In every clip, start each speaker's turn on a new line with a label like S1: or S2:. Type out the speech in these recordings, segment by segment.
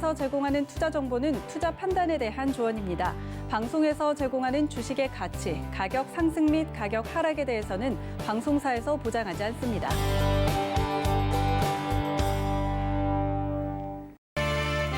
S1: 방송에서 제공하는 투자 정보는 투자 판단에 대한 조언입니다. 방송에서 제공하는 주식의 가치, 가격 상승 및 가격 하락에 대해서는 방송사에서 보장하지 않습니다.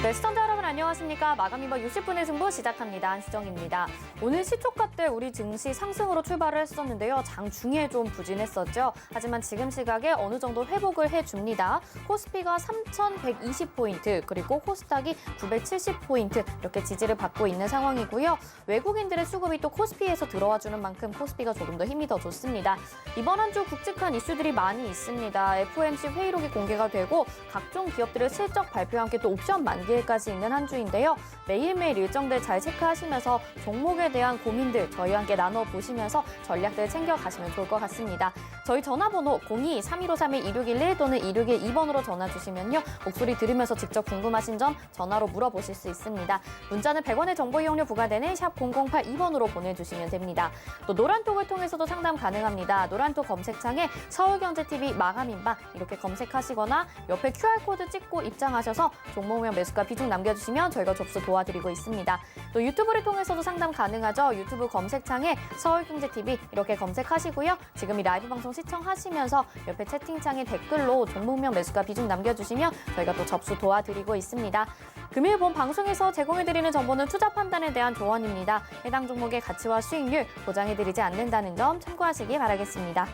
S2: 네, 시청자 여러분 안녕하십니까? 마감 이번 60분의 승부 시작합니다. 한시정입니다. 오늘 시초가 때 우리 증시 상승으로 출발을 했었는데요. 장중에 좀 부진했었죠. 하지만 지금 시각에 어느 정도 회복을 해줍니다. 코스피가 3,120포인트, 그리고 코스닥이 970포인트 이렇게 지지를 받고 있는 상황이고요. 외국인들의 수급이 또 코스피에서 들어와주는 만큼 코스피가 조금 더 힘이 더 좋습니다. 이번 한 주 굵직한 이슈들이 많이 있습니다. FOMC 회의록이 공개가 되고 각종 기업들의 실적 발표와 함께 또 옵션 만기일까지 있는 한 주인데요. 매일매일 일정들 잘 체크하시면서 종목에 대한 고민들 저희와 함께 나눠보시면서 전략들 챙겨가시면 좋을 것 같습니다. 저희 전화번호 02-3153-2611 또는 2612번으로 전화 주시면요. 목소리 들으면서 직접 궁금하신 점 전화로 물어보실 수 있습니다. 문자는 100원의 정보 이용료 부과되는 샵 0082번으로 보내주시면 됩니다. 또 노란톡을 통해서도 상담 가능합니다. 노란톡 검색창에 서울경제TV 마감인방 이렇게 검색하시거나 옆에 QR코드 찍고 입장하셔서 종목명 매수가 비중 남겨주시면 저희가 접수 도와드리고 있습니다. 또 유튜브를 통해서도 상담 가능하죠. 유튜브 검색창에 서울경제TV 이렇게 검색하시고요. 지금 이 라이브 방송 시청하시면서 옆에 채팅창에 댓글로 종목명 매수가 비중 남겨주시면 저희가 또 접수 도와드리고 있습니다. 금일 본 방송에서 제공해드리는 정보는 투자 판단에 대한 조언입니다. 해당 종목의 가치와 수익률 보장해드리지 않는다는 점 참고하시기 바라겠습니다.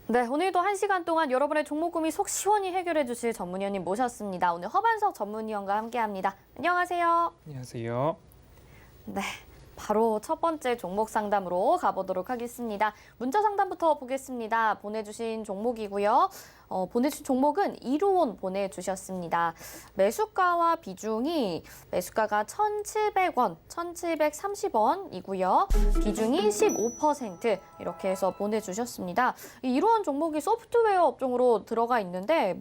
S2: 네, 오늘도 1시간 동안 여러분의 종목 고민 속 시원히 해결해 주실 전문위원님 모셨습니다. 오늘 허반석 전문위원과 함께합니다. 안녕하세요.
S3: 안녕하세요.
S2: 네, 바로 첫 번째 종목 상담으로 가보도록 하겠습니다. 문자 상담부터 보겠습니다. 보내주신 종목이고요. 보내주신 종목은 이루온 보내주셨습니다. 매수가와 비중이 매수가가 1,700원, 1,730원이고요. 비중이 15% 이렇게 해서 보내주셨습니다. 이 이루온 종목이 소프트웨어 업종으로 들어가 있는데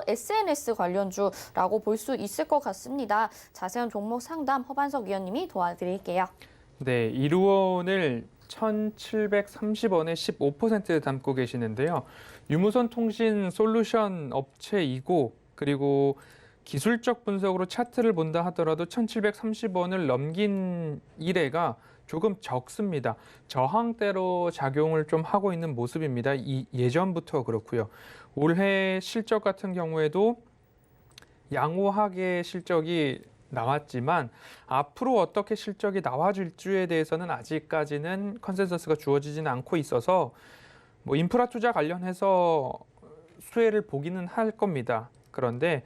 S2: SNS 관련주라고 볼 수 있을 것 같습니다. 자세한 종목 상담 허반석 위원님이 도와드릴게요.
S3: 네, 이루온을 1,730원에 15% 담고 계시는데요. 유무선 통신 솔루션 업체이고 그리고 기술적 분석으로 차트를 본다 하더라도 1,730원을 넘긴 이래가 조금 적습니다. 저항대로 작용을 좀 하고 있는 모습입니다. 예전부터 그렇고요. 올해 실적 같은 경우에도 양호하게 실적이 나왔지만 앞으로 어떻게 실적이 나와줄지에 대해서는 아직까지는 컨센서스가 주어지지는 않고 있어서 뭐 인프라 투자 관련해서 수혜를 보기는 할 겁니다. 그런데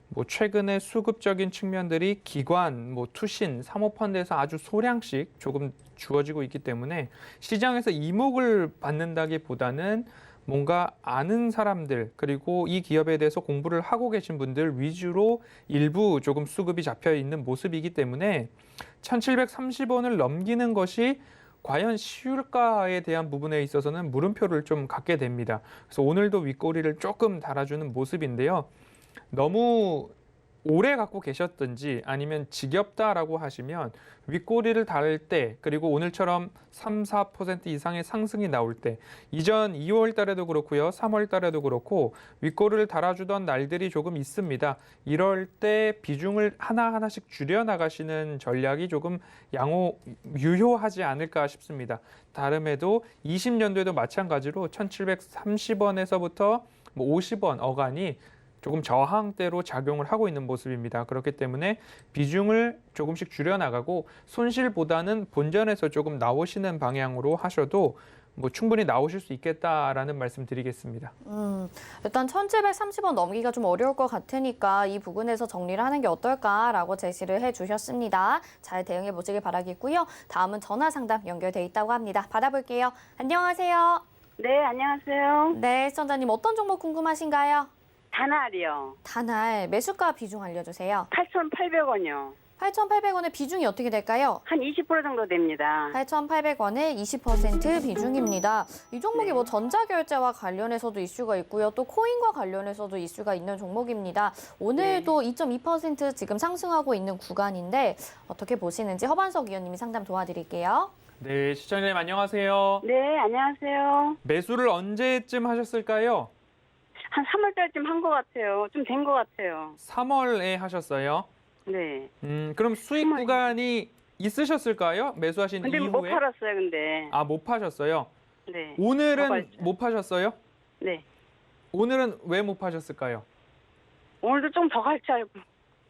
S3: 뭐 최근에 수급적인 측면들이 기관, 뭐 투신, 사모펀드에서 아주 소량씩 조금 주어지고 있기 때문에 시장에서 이목을 받는다기보다는 뭔가 아는 사람들 그리고 이 기업에 대해서 공부를 하고 계신 분들 위주로 일부 조금 수급이 잡혀 있는 모습이기 때문에 1,730원을 넘기는 것이 과연 쉬울까에 대한 부분에 있어서는 물음표를 좀 갖게 됩니다. 그래서 오늘도 윗꼬리를 조금 달아주는 모습인데요. 너무 오래 갖고 계셨든지 아니면 지겹다라고 하시면 윗꼬리를 달 때 그리고 오늘처럼 3, 4% 이상의 상승이 나올 때 이전 2월 달에도 그렇고요. 3월 달에도 그렇고 윗꼬리를 달아주던 날들이 조금 있습니다. 이럴 때 비중을 하나하나씩 줄여나가시는 전략이 조금 유효하지 않을까 싶습니다. 다름에도 20년도에도 마찬가지로 1,730원에서부터 뭐 50원 어간이 조금 저항대로 작용을 하고 있는 모습입니다. 그렇기 때문에 비중을 조금씩 줄여나가고 손실보다는 본전에서 조금 나오시는 방향으로 하셔도 뭐 충분히 나오실 수 있겠다라는 말씀 드리겠습니다.
S2: 일단 1,730원 넘기가 좀 어려울 것 같으니까 이 부분에서 정리를 하는 게 어떨까라고 제시를 해주셨습니다. 잘 대응해 보시길 바라겠고요. 다음은 전화 상담 연결돼 있다고 합니다. 받아볼게요. 안녕하세요.
S4: 네, 안녕하세요.
S2: 네, 시청자님 어떤 종목 궁금하신가요?
S4: 다날이요.
S2: 다날 매수가 비중 알려주세요.
S4: 8,800원이요.
S2: 8,800원의 비중이 어떻게 될까요?
S4: 한 20% 정도 됩니다.
S2: 8,800원의 20% 비중입니다. 이 종목이
S4: 네.
S2: 뭐 전자결제와 관련해서도 이슈가 있고요. 또 코인과 관련해서도 이슈가 있는 종목입니다. 오늘도 2.2% 지금 상승하고 있는 구간인데 어떻게 보시는지 허반석 위원님이 상담 도와드릴게요.
S3: 네, 시청자님 안녕하세요.
S4: 네, 안녕하세요.
S3: 매수를 언제쯤 하셨을까요?
S4: 한 3월 달쯤 한 것 같아요. 좀 된 것 같아요.
S3: 3월에 하셨어요.
S4: 네.
S3: 그럼 수익
S4: 3월.
S3: 구간이 있으셨을까요? 매수하신
S4: 근데
S3: 이후에?
S4: 못 팔았어요, 근데.
S3: 아, 못 파셨어요.
S4: 네.
S3: 오늘은
S4: 팔았죠.
S3: 못 파셨어요?
S4: 네.
S3: 오늘은 왜 못 파셨을까요?
S4: 오늘도 좀 더 갈 줄 알고.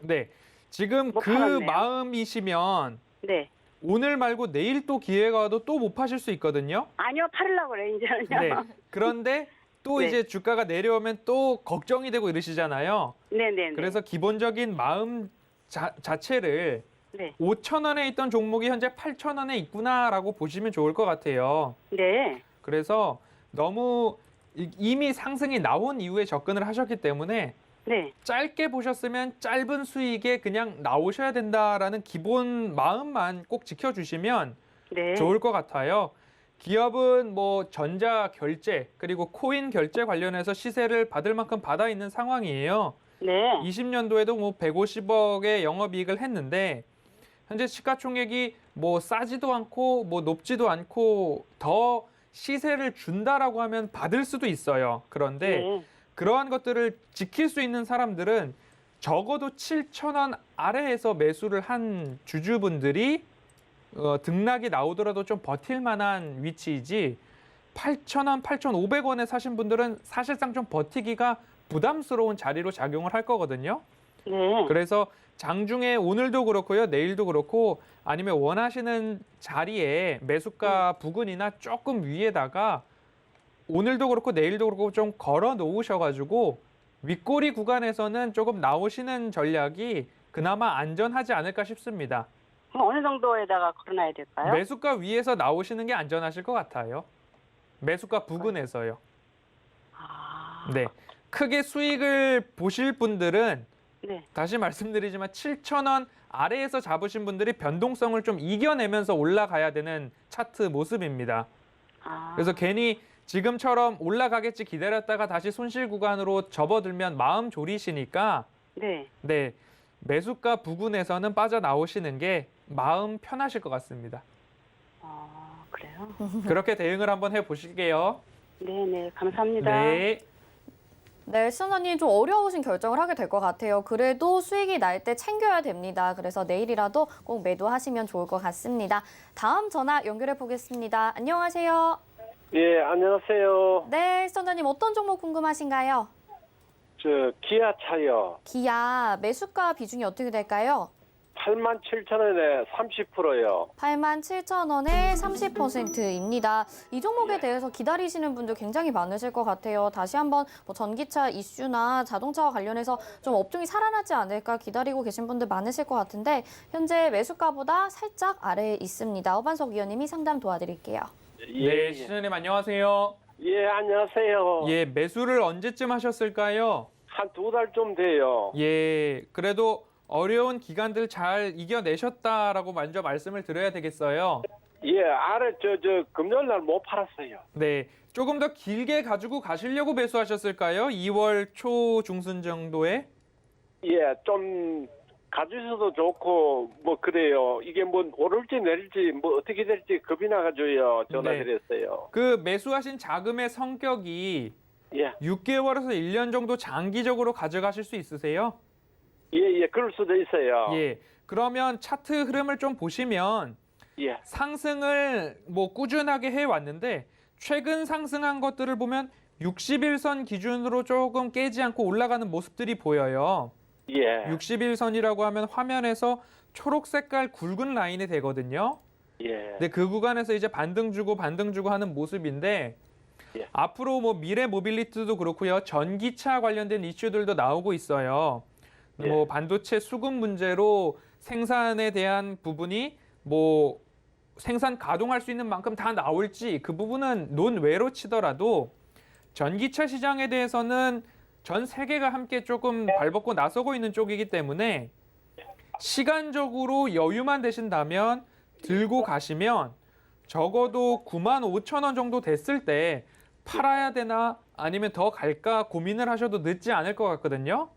S3: 네, 지금
S4: 못
S3: 그
S4: 팔았네요.
S3: 마음이시면
S4: 네.
S3: 오늘 말고 내일 또 기회가 와도 또 못 파실 수 있거든요.
S4: 아니요, 팔으려고 그래, 이제는요.
S3: 네. 그런데 또
S4: 네.
S3: 이제 주가가 내려오면 또 걱정이 되고 이러시잖아요.
S4: 네네네.
S3: 그래서 기본적인 마음 자체를
S4: 네.
S3: 5,000원에 있던 종목이 현재 8,000원에 있구나라고 보시면 좋을 것 같아요.
S4: 네.
S3: 그래서 너무 이미 상승이 나온 이후에 접근을 하셨기 때문에
S4: 네.
S3: 짧게 보셨으면 짧은 수익에 그냥 나오셔야 된다라는 기본 마음만 꼭 지켜주시면
S4: 네.
S3: 좋을 것 같아요. 기업은 뭐 전자 결제 그리고 코인 결제 관련해서 시세를 받을 만큼 받아 있는 상황이에요.
S4: 네.
S3: 20년도에도 뭐 150억의 영업이익을 했는데 현재 시가총액이 뭐 싸지도 않고 뭐 높지도 않고 더 시세를 준다라고 하면 받을 수도 있어요. 그런데
S4: 네.
S3: 그러한 것들을 지킬 수 있는 사람들은 적어도 7,000원 아래에서 매수를 한 주주분들이 등락이 나오더라도 좀 버틸 만한 위치이지 8,000원, 8,500원에 사신 분들은 사실상 좀 버티기가 부담스러운 자리로 작용을 할 거거든요.
S4: 네.
S3: 그래서 장중에 오늘도 그렇고요. 내일도 그렇고 아니면 원하시는 자리에 매수가 부근이나 조금 위에다가 오늘도 그렇고 내일도 그렇고 좀 걸어 놓으셔가지고 윗꼬리 구간에서는 조금 나오시는 전략이 그나마 안전하지 않을까 싶습니다.
S4: 그럼 어느 정도에다가 걸어놔야 될까요?
S3: 매수가 위에서 나오시는 게 안전하실 것 같아요. 매수가 부근에서요.
S4: 아.
S3: 네. 크게 수익을 보실 분들은
S4: 네.
S3: 다시 말씀드리지만 7,000원 아래에서 잡으신 분들이 변동성을 좀 이겨내면서 올라가야 되는 차트 모습입니다.
S4: 아.
S3: 그래서 괜히 지금처럼 올라가겠지 기다렸다가 다시 손실 구간으로 접어들면 마음 졸이시니까
S4: 네.
S3: 네, 매수가 부근에서는 빠져나오시는 게 마음 편하실 것 같습니다.
S4: 그래요?
S3: 그렇게 대응을 한번 해보실게요.
S4: 네네. 감사합니다.
S3: 네.
S2: 네, 시청자님 좀 어려우신 결정을 하게 될 것 같아요. 그래도 수익이 날 때 챙겨야 됩니다. 그래서 내일이라도 꼭 매도하시면 좋을 것 같습니다. 다음 전화 연결해 보겠습니다. 안녕하세요.
S5: 예, 안녕하세요.
S2: 네, 시청자님 어떤 종목 궁금하신가요?
S5: 저 기아차요.
S2: 기아 매수가 비중이 어떻게 될까요?
S5: 87,000원에 30%요.
S2: 87,000원에 30%입니다. 이 종목에 대해서 기다리시는 분들 굉장히 많으실 것 같아요. 다시 한번 뭐 전기차 이슈나 자동차와 관련해서 좀 업종이 살아나지 않을까 기다리고 계신 분들 많으실 것 같은데 현재 매수가보다 살짝 아래에 있습니다. 허반석 위원님이 상담 도와드릴게요.
S3: 네, 시청자님 안녕하세요.
S5: 예, 안녕하세요.
S3: 예, 매수를 언제쯤 하셨을까요?
S5: 한 2달 좀 돼요.
S3: 예, 그래도 어려운 기간들 잘 이겨내셨다라고 먼저 말씀을 드려야 되겠어요.
S5: 예, 아래 금요일 날 못 팔았어요.
S3: 네, 조금 더 길게 가지고 가시려고 매수하셨을까요? 2월 초 중순 정도에?
S5: 예, 좀 가주셔도 좋고 뭐 그래요. 이게 뭐 오를지 내릴지 뭐 어떻게 될지 겁이 나가지고요. 전화드렸어요.
S3: 그 매수하신 자금의 성격이
S5: 예,
S3: 6개월에서 1년 정도 장기적으로 가져가실 수 있으세요?
S5: 예, 그럴 수도 있어요.
S3: 예. 그러면 차트 흐름을 좀 보시면
S5: 예,
S3: 상승을 뭐 꾸준하게 해왔는데 최근 상승한 것들을 보면 60일선 기준으로 조금 깨지 않고 올라가는 모습들이 보여요.
S5: 예,
S3: 60일선이라고 하면 화면에서 초록 색깔 굵은 라인이 되거든요.
S5: 예,
S3: 근데 그 구간에서 이제 반등 주고 하는 모습인데
S5: 예.
S3: 앞으로 뭐 미래 모빌리티도 그렇고요. 전기차 관련된 이슈들도 나오고 있어요.
S5: 예.
S3: 뭐 반도체 수급 문제로 생산에 대한 부분이 뭐 생산 가동할 수 있는 만큼 다 나올지 그 부분은 논외로 치더라도 전기차 시장에 대해서는 전 세계가 함께 조금 발벗고 나서고 있는 쪽이기 때문에 시간적으로 여유만 되신다면 들고 가시면 적어도 95,000원 정도 됐을 때 팔아야 되나 아니면 더 갈까 고민을 하셔도 늦지 않을 것 같거든요.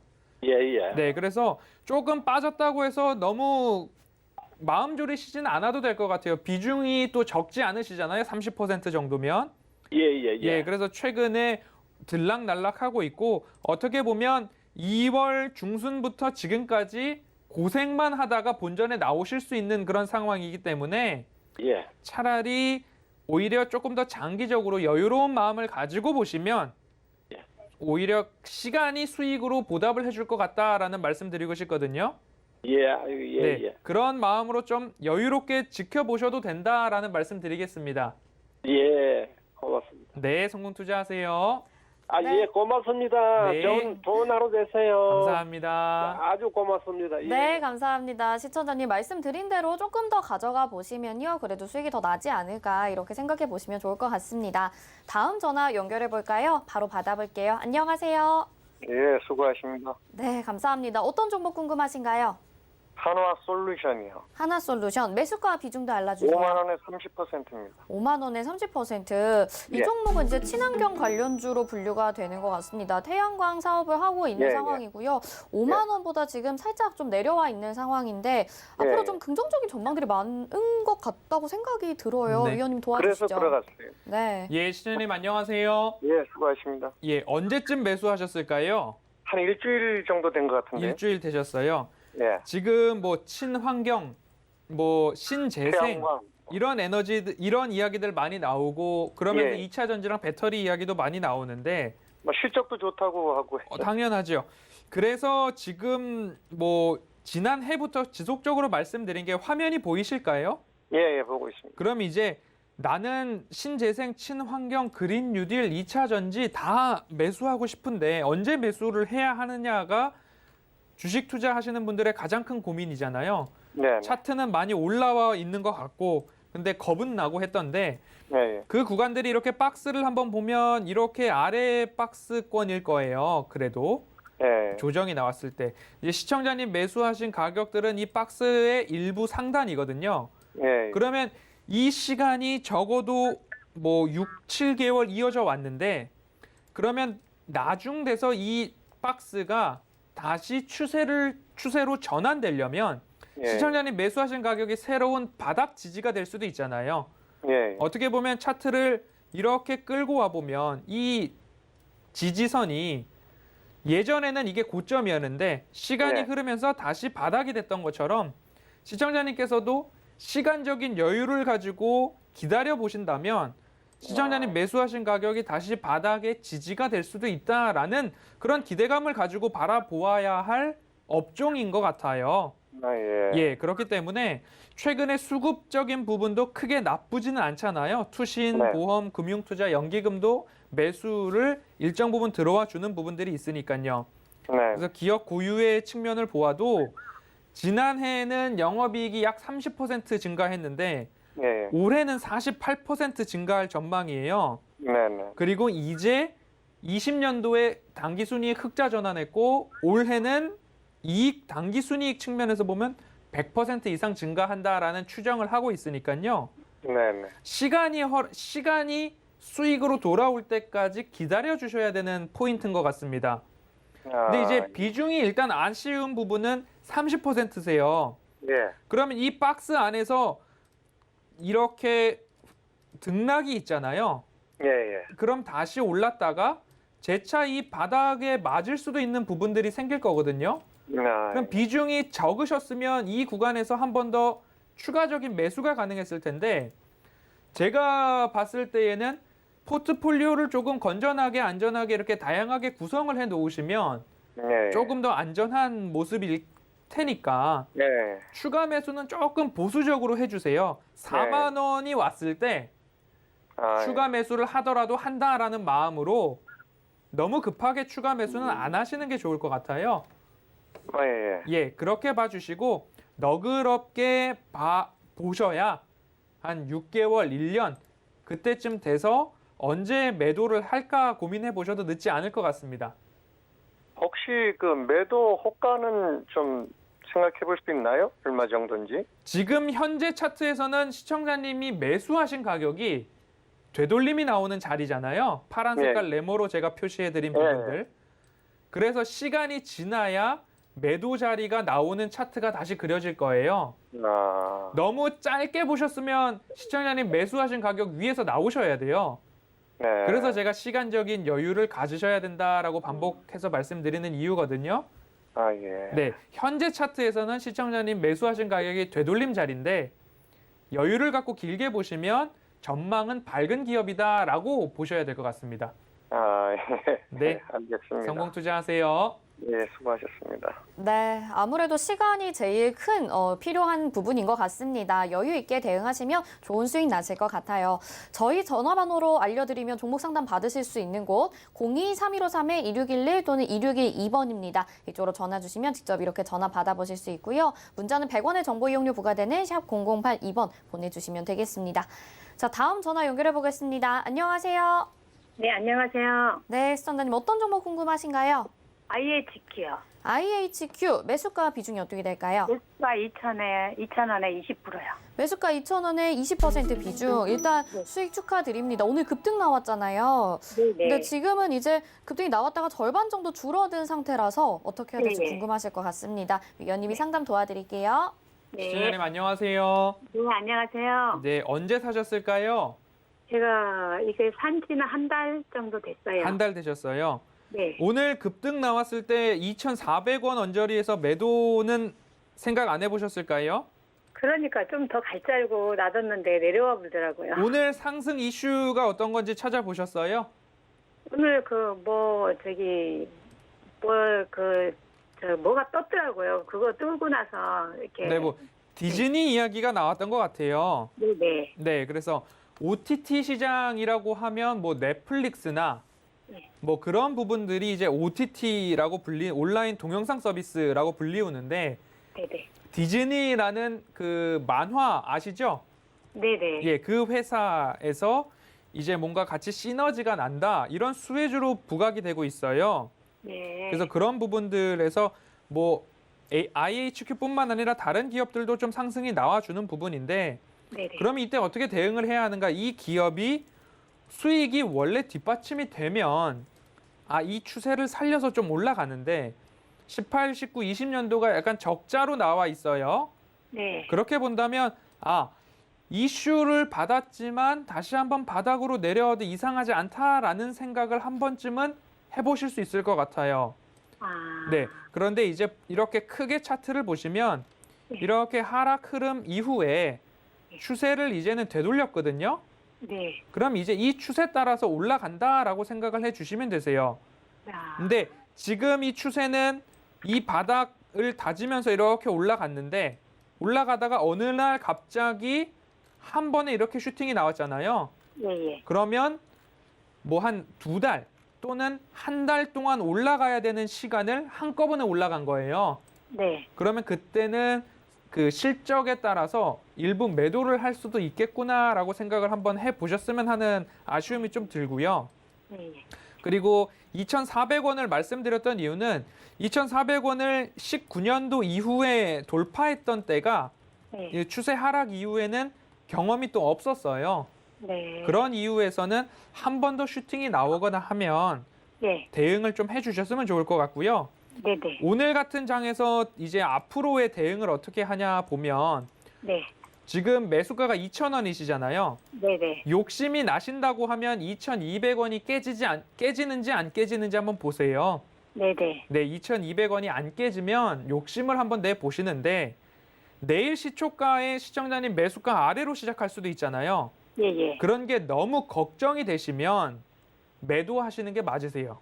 S5: 예, 예.
S3: 네, 그래서 조금 빠졌다고 해서 너무 마음 졸이시진 않아도 될 것 같아요. 비중이 또 적지 않으시잖아요. 30% 정도면.
S5: 예, 예, 예.
S3: 예, 그래서 최근에 들락날락하고 있고 어떻게 보면 2월 중순부터 지금까지 고생만 하다가 본전에 나오실 수 있는 그런 상황이기 때문에
S5: 예.
S3: 차라리 오히려 조금 더 장기적으로 여유로운 마음을 가지고 보시면
S5: 예.
S3: 오히려 시간이 수익으로 보답을 해줄 것 같다라는 말씀 드리고 싶거든요.
S5: 예, 아유, 예,
S3: 네,
S5: 예.
S3: 그런 마음으로 좀 여유롭게 지켜보셔도 된다라는 말씀 드리겠습니다.
S5: 예, 고맙습니다.
S3: 네, 성공 투자하세요.
S5: 아,
S2: 네.
S5: 예, 고맙습니다.
S3: 네.
S5: 좋은 하루 되세요.
S3: 감사합니다.
S5: 아주 고맙습니다. 예.
S2: 네, 감사합니다. 시청자님 말씀드린 대로 조금 더 가져가 보시면요. 그래도 수익이 더 나지 않을까 이렇게 생각해 보시면 좋을 것 같습니다. 다음 전화 연결해 볼까요? 바로 받아볼게요. 안녕하세요.
S6: 예, 수고하십니다.
S2: 네, 감사합니다. 어떤 종목 궁금하신가요?
S6: 한화 솔루션이요.
S2: 하나솔루션 매수가 비중도 알려주세요.
S6: 5만 원에 30%입니다.
S2: 5만 원에 30%. 이
S6: 예.
S2: 종목은 이제 친환경 관련주로 분류가 되는 것 같습니다. 태양광 사업을 하고 있는
S6: 예, 예.
S2: 상황이고요. 5만 원보다 지금 살짝 좀 내려와 있는 상황인데 앞으로
S6: 예.
S2: 좀 긍정적인 전망들이 많은 것 같다고 생각이 들어요.
S3: 네.
S2: 위원님
S6: 그래서
S2: 도와주시죠.
S6: 들어갔어요.
S2: 네.
S3: 예, 시청자님 안녕하세요.
S6: 예, 수고하십니다.
S3: 예, 언제쯤 매수하셨을까요?
S6: 한 일주일 정도 된 것 같은데.
S3: 일주일 되셨어요.
S6: 예.
S3: 지금 뭐 친환경, 뭐 신재생
S6: 태양광.
S3: 이런 에너지 이런 이야기들 많이 나오고 그러면서
S6: 예.
S3: 2차 전지랑 배터리 이야기도 많이 나오는데
S6: 뭐 실적도 좋다고 하고.
S3: 당연하죠. 그래서 지금 뭐 지난해부터 지속적으로 말씀드린 게 화면이 보이실까요?
S6: 예, 예, 보고 있습니다.
S3: 그럼 이제 나는 신재생, 친환경, 그린 뉴딜, 2차 전지 다 매수하고 싶은데 언제 매수를 해야 하느냐가 주식 투자하시는 분들의 가장 큰 고민이잖아요.
S6: 네.
S3: 차트는 많이 올라와 있는 것 같고 근데 겁은 나고 했던데
S6: 예, 예.
S3: 그 구간들이 이렇게 박스를 한번 보면 이렇게 아래 박스권일 거예요. 그래도
S6: 예.
S3: 조정이 나왔을 때 이제 시청자님 매수하신 가격들은 이 박스의 일부 상단이거든요.
S6: 예.
S3: 그러면 이 시간이 적어도 뭐 6, 7개월 이어져 왔는데 그러면 나중돼서 이 박스가 다시 추세로 전환되려면
S6: 예.
S3: 시청자님 매수하신 가격이 새로운 바닥 지지가 될 수도 있잖아요.
S6: 예.
S3: 어떻게 보면 차트를 이렇게 끌고 와 보면 이 지지선이 예전에는 이게 고점이었는데 시간이
S6: 네.
S3: 흐르면서 다시 바닥이 됐던 것처럼 시청자님께서도 시간적인 여유를 가지고 기다려 보신다면 시청자님 매수하신 가격이 다시 바닥의 지지가 될 수도 있다라는 그런 기대감을 가지고 바라보아야 할 업종인 것 같아요.
S6: 아, 예.
S3: 예, 그렇기 때문에 최근에 수급적인 부분도 크게 나쁘지는 않잖아요. 투신,
S6: 네.
S3: 보험, 금융투자, 연기금도 매수를 일정 부분 들어와 주는 부분들이 있으니까요.
S6: 네.
S3: 그래서 기업 고유의 측면을 보아도 지난해에는 영업이익이 약 30% 증가했는데
S6: 예.
S3: 올해는 48% 증가할 전망이에요.
S6: 네, 네.
S3: 그리고 이제 20년도에 당기순이익 흑자 전환했고 올해는 이익 당기순이익 측면에서 보면 100% 이상 증가한다라는 추정을 하고 있으니까요.
S6: 네, 네.
S3: 시간이 수익으로 돌아올 때까지 기다려 주셔야 되는 포인트인 것 같습니다. 근데 이제 비중이 일단 아쉬운 부분은 30%세요.
S6: 예.
S3: 그러면 이 박스 안에서 이렇게 등락이 있잖아요.
S6: 예, 예.
S3: 그럼 다시 올랐다가 재차 이 바닥에 맞을 수도 있는 부분들이 생길 거거든요.
S6: 아,
S3: 그럼 비중이 적으셨으면 이 구간에서 한 번 더 추가적인 매수가 가능했을 텐데 제가 봤을 때에는 포트폴리오를 조금 건전하게 안전하게 이렇게 다양하게 구성을 해 놓으시면
S6: 예.
S3: 조금 더 안전한 모습일 테니까
S6: 예.
S3: 추가 매수는 조금 보수적으로 해주세요. 4만 원이 왔을 때
S6: 아,
S3: 추가 매수를 하더라도 한다라는 마음으로 너무 급하게 추가 매수는 안 하시는 게 좋을 것 같아요.
S6: 예. 예.
S3: 예, 그렇게 봐주시고 너그럽게 보셔야 한 6개월, 1년 그때쯤 돼서 언제 매도를 할까 고민해 보셔도 늦지 않을 것 같습니다.
S6: 혹시 그 매도 호가는 좀 생각해 볼 수 있나요? 얼마 정도인지?
S3: 지금 현재 차트에서는 시청자님이 매수하신 가격이 되돌림이 나오는 자리잖아요. 파란 색깔 네모로 제가 표시해드린 부분들. 그래서 시간이 지나야 매도 자리가 나오는 차트가 다시 그려질 거예요.
S6: 아,
S3: 너무 짧게 보셨으면 시청자님 매수하신 가격 위에서 나오셔야 돼요.
S6: 네.
S3: 그래서 제가 시간적인 여유를 가지셔야 된다라고 반복해서 말씀드리는 이유거든요.
S6: 아, 예.
S3: 네, 현재 차트에서는 시청자님 매수하신 가격이 되돌림 자리인데 여유를 갖고 길게 보시면 전망은 밝은 기업이다라고 보셔야 될 것 같습니다.
S6: 아, 예.
S3: 네,
S6: 알겠습니다.
S3: 성공 투자하세요.
S6: 예, 수고하셨습니다.
S2: 네, 아무래도 시간이 제일 큰 필요한 부분인 것 같습니다. 여유 있게 대응하시면 좋은 수익 나실 것 같아요. 저희 전화번호로 알려드리면 종목 상담 받으실 수 있는 곳 02-3153-2611 또는 2612번입니다. 이쪽으로 전화 주시면 직접 이렇게 전화 받아보실 수 있고요. 문자는 100원의 정보 이용료 부과되는 샵 0082번 보내주시면 되겠습니다. 자, 다음 전화 연결해 보겠습니다. 안녕하세요.
S4: 네, 안녕하세요.
S2: 네, 시청자님 어떤 종목 궁금하신가요?
S4: IHQ요.
S2: IHQ 매수가 비중이 어떻게 될까요?
S4: 매수가 2,000원에 20%요.
S2: 매수가 2,000원에 20% 비중. 일단 수익 축하드립니다. 오늘 급등 나왔잖아요.
S4: 네네.
S2: 근데 지금은 이제 급등이 나왔다가 절반 정도 줄어든 상태라서 어떻게 해야 될지
S4: 네네.
S2: 궁금하실 것 같습니다. 위원님이 상담 도와드릴게요.
S3: 시청자님 안녕하세요.
S4: 네, 안녕하세요.
S3: 네, 언제 사셨을까요?
S4: 제가 이게 산 지는 한 달 정도 됐어요.
S3: 한 달 되셨어요.
S4: 네.
S3: 오늘 급등 나왔을 때 2,400원 언저리에서 매도는 생각 안 해보셨을까요?
S4: 그러니까 좀 더 갈 줄 알고 놔뒀는데 내려와 보더라고요.
S3: 오늘 상승 이슈가 어떤 건지 찾아보셨어요?
S4: 오늘 뭐가 떴더라고요. 그거 뜨고 나서 이렇게.
S3: 네, 뭐 디즈니 이야기가 나왔던 것 같아요.
S4: 네네.
S3: 네, 그래서 OTT 시장이라고 하면 뭐 넷플릭스나
S4: 네.
S3: 뭐 그런 부분들이 이제 OTT라고 온라인 동영상 서비스라고 불리우는데
S4: 네네.
S3: 디즈니라는 그 만화 아시죠?
S4: 네네.
S3: 예, 그 회사에서 이제 뭔가 같이 시너지가 난다 이런 수혜주로 부각이 되고 있어요.
S4: 네.
S3: 그래서 그런 부분들에서 뭐 IHQ뿐만 아니라 다른 기업들도 좀 상승이 나와주는 부분인데
S4: 네네.
S3: 그러면 이때 어떻게 대응을 해야 하는가? 이 기업이 수익이 원래 뒷받침이 되면 이 추세를 살려서 좀 올라가는데 18, 19, 20년도가 약간 적자로 나와 있어요.
S4: 네.
S3: 그렇게 본다면 이슈를 받았지만 다시 한번 바닥으로 내려와도 이상하지 않다라는 생각을 한 번쯤은 해보실 수 있을 것 같아요. 네. 그런데 이제 이렇게 크게 차트를 보시면 이렇게 하락 흐름 이후에 추세를 이제는 되돌렸거든요.
S4: 네.
S3: 그럼 이제 이 추세 따라서 올라간다라고 생각을 해주시면 되세요. 근데 지금 이 추세는 이 바닥을 다지면서 이렇게 올라갔는데 올라가다가 어느 날 갑자기 한 번에 이렇게 슈팅이 나왔잖아요.
S4: 예.
S3: 그러면 뭐 한 2달 또는 한 달 동안 올라가야 되는 시간을 한꺼번에 올라간 거예요.
S4: 네.
S3: 그러면 그때는 그 실적에 따라서 일부 매도를 할 수도 있겠구나라고 생각을 한번 해보셨으면 하는 아쉬움이 좀 들고요.
S4: 네.
S3: 그리고 2,400원을 말씀드렸던 이유는 2,400원을 19년도 이후에 돌파했던 때가
S4: 네.
S3: 이 추세 하락 이후에는 경험이 또 없었어요.
S4: 네.
S3: 그런 이유에서는 한 번 더 슈팅이 나오거나 하면
S4: 네.
S3: 대응을 좀 해주셨으면 좋을 것 같고요.
S4: 네네.
S3: 오늘 같은 장에서 이제 앞으로의 대응을 어떻게 하냐 보면
S4: 네.
S3: 지금 매수가가 2,000원이시잖아요.
S4: 네네.
S3: 욕심이 나신다고 하면 2,200원이 깨지는지 안 깨지는지 한번 보세요.
S4: 네네.
S3: 네, 2,200원이 안 깨지면 욕심을 한번 내보시는데 내일 시초가의 시청자님 매수가 아래로 시작할 수도 있잖아요.
S4: 예예.
S3: 그런 게 너무 걱정이 되시면 매도하시는 게 맞으세요.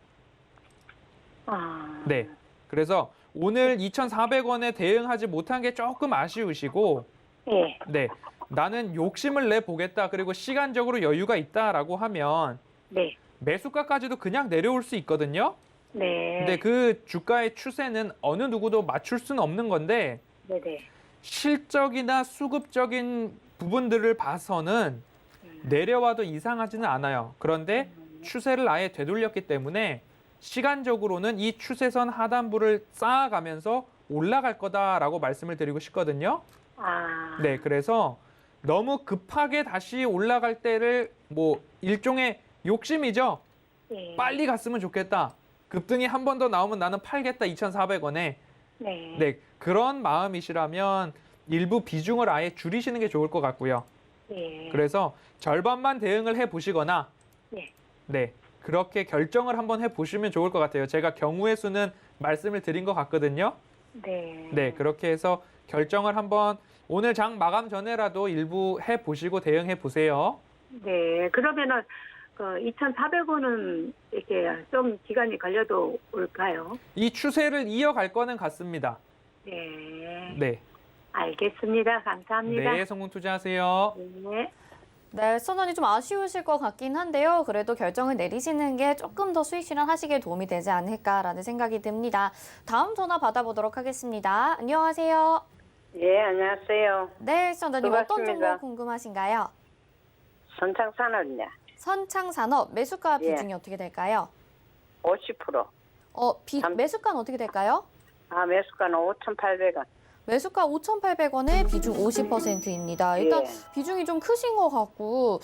S3: 네. 그래서 오늘 2,400원에 대응하지 못한 게 조금 아쉬우시고
S4: 예.
S3: 네. 나는 욕심을 내보겠다. 그리고 시간적으로 여유가 있다라고 하면
S4: 네.
S3: 매수가까지도 그냥 내려올 수 있거든요.
S4: 네.
S3: 근데 그 주가의 추세는 어느 누구도 맞출 수는 없는 건데
S4: 네네.
S3: 실적이나 수급적인 부분들을 봐서는 내려와도 이상하지는 않아요. 그런데 추세를 아예 되돌렸기 때문에 시간적으로는 이 추세선 하단부를 쌓아가면서 올라갈 거다라고 말씀을 드리고 싶거든요.
S4: 아.
S3: 네, 그래서 너무 급하게 다시 올라갈 때를 뭐 일종의 욕심이죠.
S4: 예.
S3: 빨리 갔으면 좋겠다. 급등이 한 번 더 나오면 나는 팔겠다 2,400원에.
S4: 네.
S3: 네, 그런 마음이시라면 일부 비중을 아예 줄이시는 게 좋을 것 같고요.
S4: 예.
S3: 그래서 절반만 대응을 해 보시거나
S4: 네.
S3: 네, 그렇게 결정을 한번 해 보시면 좋을 것 같아요. 제가 경우의 수는 말씀을 드린 것 같거든요.
S4: 네.
S3: 네, 그렇게 해서 결정을 한번 오늘 장 마감 전에라도 일부 해 보시고 대응해 보세요.
S4: 네. 그러면은 그 2,400원은 이렇게 좀 기간이 걸려도 올까요?
S3: 이 추세를 이어갈 거는 같습니다.
S4: 네.
S3: 네,
S4: 알겠습니다. 감사합니다.
S3: 네, 성공 투자하세요.
S4: 네.
S2: 네, 선언이 좀 아쉬우실 것 같긴 한데요. 그래도 결정을 내리시는 게 조금 더 수익 실현하시기에 도움이 되지 않을까라는 생각이 듭니다. 다음 전화 받아보도록 하겠습니다. 안녕하세요.
S7: 예, 안녕하세요.
S2: 네, 시청자님 어떤
S7: 반갑습니다.
S2: 정보 궁금하신가요?
S7: 선창산업이냐?
S2: 선창산업 매수가
S7: 예.
S2: 비중이 어떻게 될까요?
S7: 50%.
S2: 매수가는 어떻게 될까요?
S7: 아, 매수가는 5,800원.
S2: 매수가 5,800원에 비중 50%입니다. 일단
S7: 예.
S2: 비중이 좀 크신 것 같고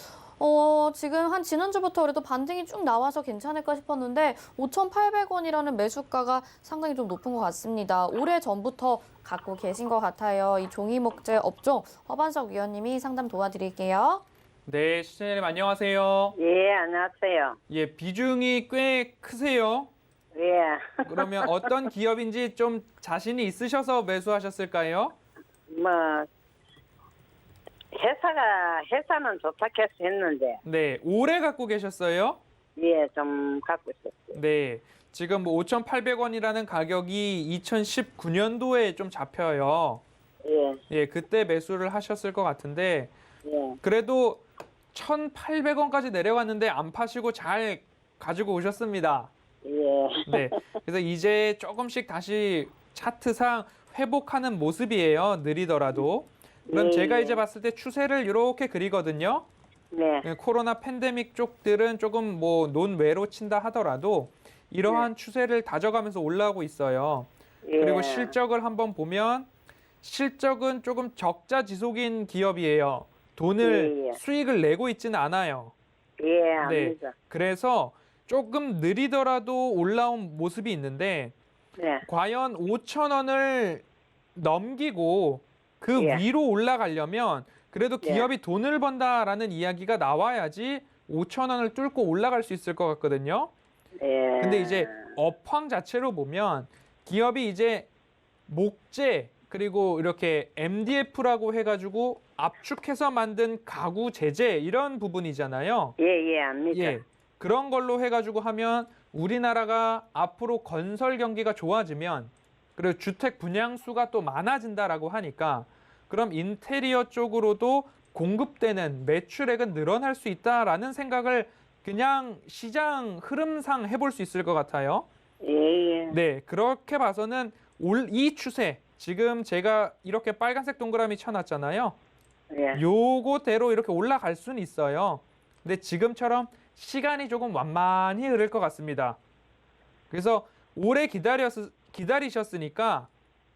S2: 지금 한 지난주부터 그래도 반등이 쭉 나와서 괜찮을까 싶었는데 5,800원이라는 매수가가 상당히 좀 높은 것 같습니다. 오래 전부터 갖고 계신 것 같아요. 이 종이 목재 업종 허반석 위원님이 상담 도와드릴게요.
S3: 네, 시청자님 안녕하세요.
S7: 예, 안녕하세요.
S3: 예, 비중이 꽤 크세요.
S7: 예.
S3: 그러면 어떤 기업인지 좀 자신이 있으셔서 매수하셨을까요?
S7: 뭐, 회사는 좋다 해서 했는데,
S3: 네, 오래 갖고 계셨어요?
S7: 예, 좀 갖고 있었어요.
S3: 네, 지금 뭐 5,800원이라는 가격이 2019년도에 좀 잡혀요.
S7: 예,
S3: 예, 그때 매수를 하셨을 것 같은데
S7: 예.
S3: 그래도 1,800원까지 내려갔는데 안 파시고 잘 가지고 오셨습니다.
S7: 예.
S3: 네, 그래서 이제 조금씩 다시 차트상 회복하는 모습이에요. 느리더라도. 그럼
S7: 예,
S3: 제가
S7: 예.
S3: 이제 봤을 때 추세를 이렇게 그리거든요.
S7: 네.
S3: 예, 코로나 팬데믹 쪽들은 조금 뭐 논외로 친다 하더라도 이러한 추세를 다져가면서 올라오고 있어요.
S7: 예.
S3: 그리고 실적을 한번 보면 실적은 조금 적자 지속인 기업이에요. 돈을
S7: 예, 예.
S3: 수익을 내고 있지는 않아요.
S7: 예, 압니다.
S3: 그래서 조금 느리더라도 올라온 모습이 있는데
S7: 네.
S3: 과연 5,000원을 넘기고 그
S7: 예.
S3: 위로 올라가려면 그래도
S7: 예.
S3: 기업이 돈을 번다라는 이야기가 나와야지 5,000원을 뚫고 올라갈 수 있을 것 같거든요.
S7: 예.
S3: 근데 이제 업황 자체로 보면 기업이 이제 목재 그리고 이렇게 MDF라고 해가지고 압축해서 만든 가구 제재 이런 부분이잖아요.
S7: 예, 예, 압니다.
S3: 예, 그런 걸로 해가지고 하면 우리나라가 앞으로 건설 경기가 좋아지면 그리고 주택 분양수가 또 많아진다라고 하니까 그럼 인테리어 쪽으로도 공급되는 매출액은 늘어날 수 있다라는 생각을 그냥 시장 흐름상 해볼 수 있을 것 같아요.
S7: 예, 예.
S3: 네, 그렇게 봐서는 이 추세, 지금 제가 이렇게 빨간색 동그라미 쳐놨잖아요.
S7: 예.
S3: 요거대로 이렇게 올라갈 수는 있어요. 근데 지금처럼 시간이 조금 완만히 흐를 것 같습니다. 그래서 오래 기다리셨으니까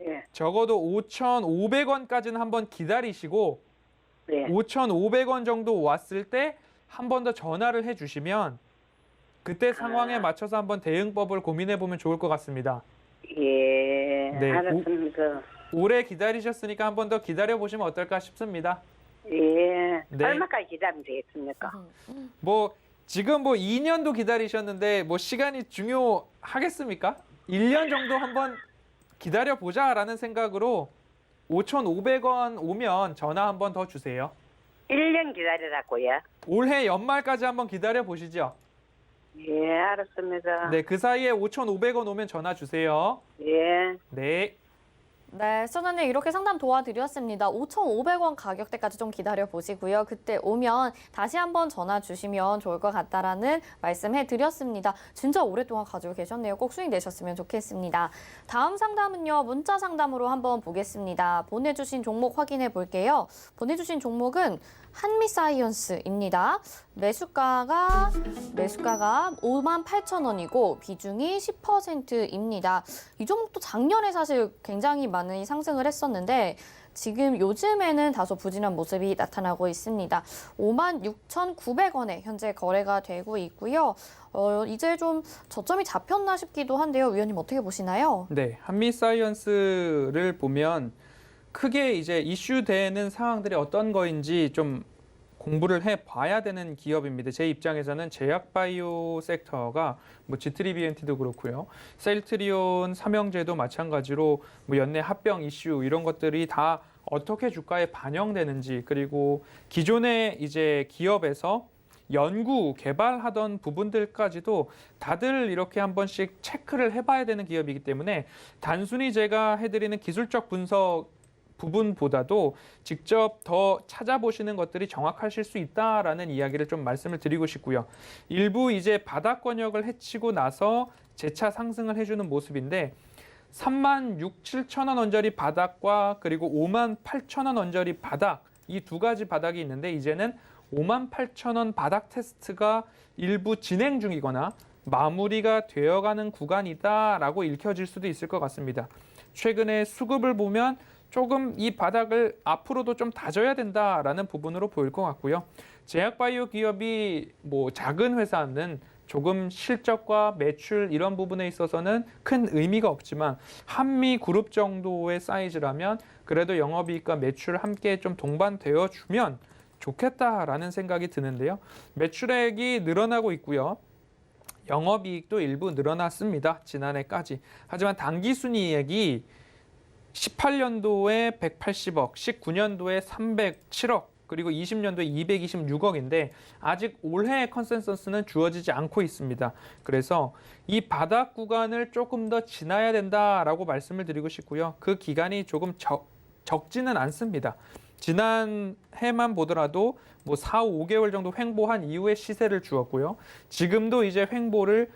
S7: 예.
S3: 적어도 5,500원까지는 한번 기다리시고
S7: 예.
S3: 5,500원 정도 왔을 때 한 번 더 전화를 해주시면 그때 상황에 맞춰서 한번 대응법을 고민해 보면 좋을 것 같습니다.
S7: 예.
S3: 네.
S7: 알았습니다.
S3: 오래 기다리셨으니까 한 번 더 기다려 보시면 어떨까 싶습니다.
S7: 예.
S3: 네.
S7: 얼마까지 기다리면 되겠습니까?
S3: 뭐 지금 뭐 2년도 기다리셨는데 뭐 시간이 중요하겠습니까? 1년 정도 한번 기다려 보자라는 생각으로 5,500원 오면 전화 한번 더 주세요.
S7: 1년 기다리라고요?
S3: 올해 연말까지 한번 기다려 보시죠.
S7: 예, 알았습니다.
S3: 네, 그 사이에 5,500원 오면 전화 주세요.
S7: 예.
S3: 네.
S2: 네, 시청자님 이렇게 상담 도와드렸습니다. 5,500원 가격대까지 좀 기다려 보시고요. 그때 오면 다시 한번 전화 주시면 좋을 것 같다라는 말씀해 드렸습니다. 진짜 오랫동안 가지고 계셨네요. 꼭 수익 내셨으면 좋겠습니다. 다음 상담은요. 문자 상담으로 한번 보겠습니다. 보내주신 종목 확인해 볼게요. 보내주신 종목은 한미사이언스입니다. 매수가가 58,000원이고 비중이 10%입니다. 이 종목도 작년에 사실 굉장히 많이 상승을 했었는데 지금 요즘에는 다소 부진한 모습이 나타나고 있습니다. 56,900원에 현재 거래가 되고 있고요. 이제 좀 저점이 잡혔나 싶기도 한데요. 위원님 어떻게 보시나요?
S3: 네, 한미사이언스를 보면 크게 이제 이슈되는 상황들이 어떤 거인지 좀 공부를 해봐야 되는 기업입니다. 제 입장에서는 제약바이오 섹터가 뭐 지트리비엔티도 그렇고요. 셀트리온, 삼형제도 마찬가지로 뭐 연내 합병 이슈 이런 것들이 다 어떻게 주가에 반영되는지 그리고 기존의 이제 기업에서 연구, 개발하던 부분들까지도 다들 이렇게 한 번씩 체크를 해봐야 되는 기업이기 때문에 단순히 제가 해드리는 기술적 분석 부분보다도 직접 더 찾아보시는 것들이 정확하실 수 있다라는 이야기를 좀 말씀을 드리고 싶고요. 일부 이제 바닥 권역을 헤치고 나서 재차 상승을 해주는 모습인데 36,000~37,000원 언저리 바닥과 그리고 58,000원 언저리 바닥 이 두 가지 바닥이 있는데 이제는 58,000원 바닥 테스트가 일부 진행 중이거나 마무리가 되어가는 구간이다라고 읽혀질 수도 있을 것 같습니다. 최근에 수급을 보면 조금 이 바닥을 앞으로도 좀 다져야 된다라는 부분으로 보일 것 같고요. 제약바이오 기업이 뭐 작은 회사는 조금 실적과 매출 이런 부분에 있어서는 큰 의미가 없지만 한미그룹 정도의 사이즈라면 그래도 영업이익과 매출 함께 좀 동반되어 주면 좋겠다라는 생각이 드는데요. 매출액이 늘어나고 있고요. 영업이익도 일부 늘어났습니다. 지난해까지. 하지만 당기순이익이 18년도에 180억, 19년도에 307억, 그리고 20년도에 226억인데 아직 올해의 컨센서스는 주어지지 않고 있습니다. 그래서 이 바닥 구간을 조금 더 지나야 된다라고 말씀을 드리고 싶고요. 그 기간이 조금 적지는 않습니다. 지난 해만 보더라도 뭐 4, 5개월 정도 횡보한 이후에 시세를 주었고요. 지금도 이제 횡보를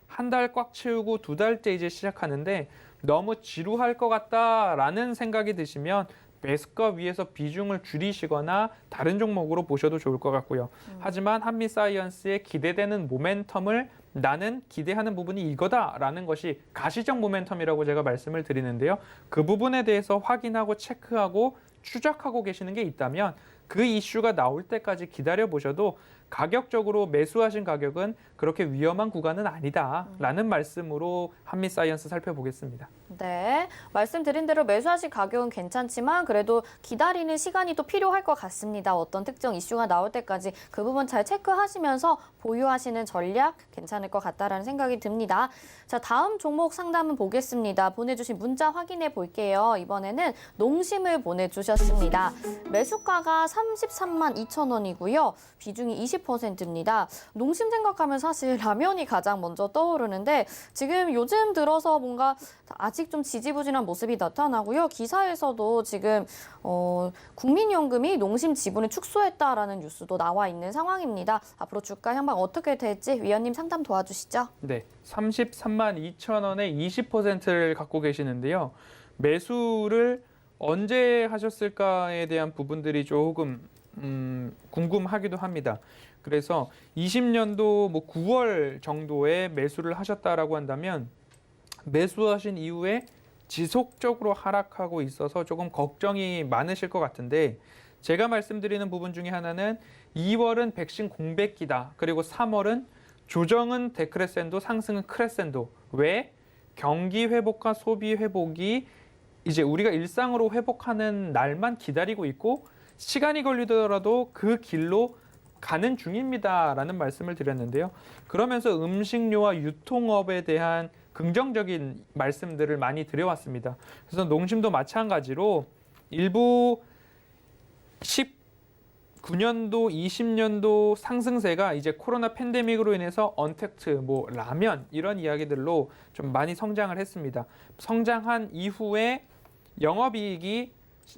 S3: 한 달 꽉 채우고 2달째 이제 시작하는데 너무 지루할 것 같다라는 생각이 드시면 매수가 위에서 비중을 줄이시거나 다른 종목으로 보셔도 좋을 것 같고요. 하지만 한미사이언스의 기대되는 모멘텀을 나는 기대하는 부분이 이거다라는 것이 가시적 모멘텀이라고 제가 말씀을 드리는데요. 그 부분에 대해서 확인하고 체크하고 추적하고 계시는 게 있다면 그 이슈가 나올 때까지 기다려 보셔도 가격적으로 매수하신 가격은 그렇게 위험한 구간은 아니다라는 말씀으로 한미사이언스 살펴보겠습니다.
S2: 네, 말씀드린 대로 매수하신 가격은 괜찮지만 그래도 기다리는 시간이 또 필요할 것 같습니다. 어떤 특정 이슈가 나올 때까지 그 부분 잘 체크하시면서 보유하시는 전략 괜찮을 것 같다라는 생각이 듭니다. 자, 다음 종목 상담은 보겠습니다. 보내주신 문자 확인해 볼게요. 이번에는 농심을 보내주셨습니다. 매수가가 332,000원이고요. 비중이 20%입니다. 농심 생각하면 사실 라면이 가장 먼저 떠오르는데 지금 요즘 들어서 뭔가 아직 좀 지지부진한 모습이 나타나고요. 기사에서도 지금 국민연금이 농심 지분을 축소했다라는 뉴스도 나와 있는 상황입니다. 앞으로 주가 향방 어떻게 될지 위원님 상담 도와주시죠.
S3: 네, 332,000원에 20%를 갖고 계시는데요. 매수를 언제 하셨을까에 대한 부분들이 조금 궁금하기도 합니다. 그래서 20년도 뭐 9월 정도에 매수를 하셨다라고 한다면 매수하신 이후에 지속적으로 하락하고 있어서 조금 걱정이 많으실 것 같은데 제가 말씀드리는 부분 중에 하나는 2월은 백신 공백기다. 그리고 3월은 조정은 데크레센도, 상승은 크레센도. 왜? 경기 회복과 소비 회복이 이제 우리가 일상으로 회복하는 날만 기다리고 있고 시간이 걸리더라도 그 길로 가는 중입니다라는 말씀을 드렸는데요. 그러면서 음식료와 유통업에 대한 긍정적인 말씀들을 많이 드려왔습니다. 그래서 농심도 마찬가지로 일부 19년도, 20년도 상승세가 이제 코로나 팬데믹으로 인해서 언택트, 뭐 라면 이런 이야기들로 좀 많이 성장을 했습니다. 성장한 이후에 영업이익이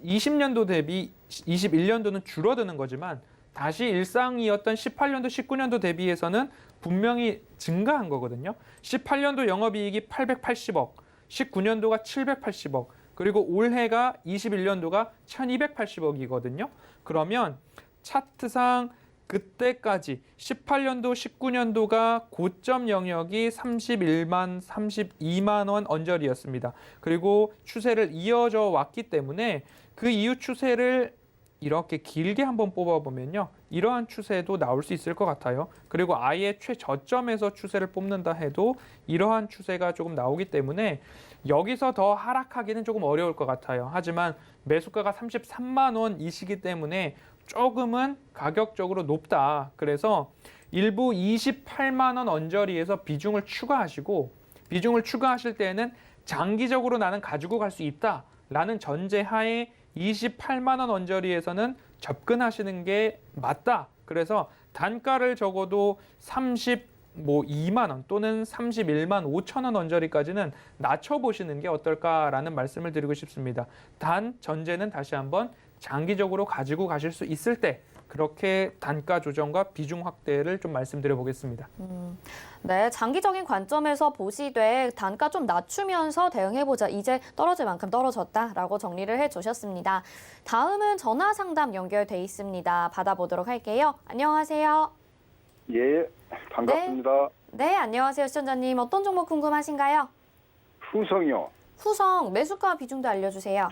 S3: 20년도 대비 21년도는 줄어드는 거지만 다시 일상이었던 18년도, 19년도 대비해서는 분명히 증가한 거거든요. 18년도 영업이익이 880억, 19년도가 780억, 그리고 올해가 21년도가 1280억이거든요. 그러면 차트상 그때까지 18년도, 19년도가 고점 영역이 32만 원 언저리였습니다. 그리고 추세를 이어져 왔기 때문에 그 이후 추세를 이렇게 길게 한번 뽑아보면요. 이러한 추세도 나올 수 있을 것 같아요. 그리고 아예 최저점에서 추세를 뽑는다 해도 이러한 추세가 조금 나오기 때문에 여기서 더 하락하기는 조금 어려울 것 같아요. 하지만 매수가가 33만 원이시기 때문에 조금은 가격적으로 높다. 그래서 일부 28만 원 언저리에서 비중을 추가하시고 비중을 추가하실 때에는 장기적으로 나는 가지고 갈 수 있다라는 전제하에 28만 원 언저리에서는 접근하시는 게 맞다. 그래서 단가를 적어도 32만 원 또는 31만 5천 원 언저리까지는 낮춰보시는 게 어떨까라는 말씀을 드리고 싶습니다. 단 전제는 다시 한번 장기적으로 가지고 가실 수 있을 때 그렇게 단가 조정과 비중 확대를 좀 말씀드려 보겠습니다.
S2: 네, 장기적인 관점에서 보시되 단가 좀 낮추면서 대응해보자. 이제 떨어질 만큼 떨어졌다라고 정리를 해주셨습니다. 다음은 전화 상담 연결돼 있습니다. 받아보도록 할게요. 안녕하세요.
S8: 예, 반갑습니다.
S2: 네, 안녕하세요. 시청자님. 어떤 종목 궁금하신가요?
S8: 후성이요.
S2: 후성 매수가 비중도 알려주세요.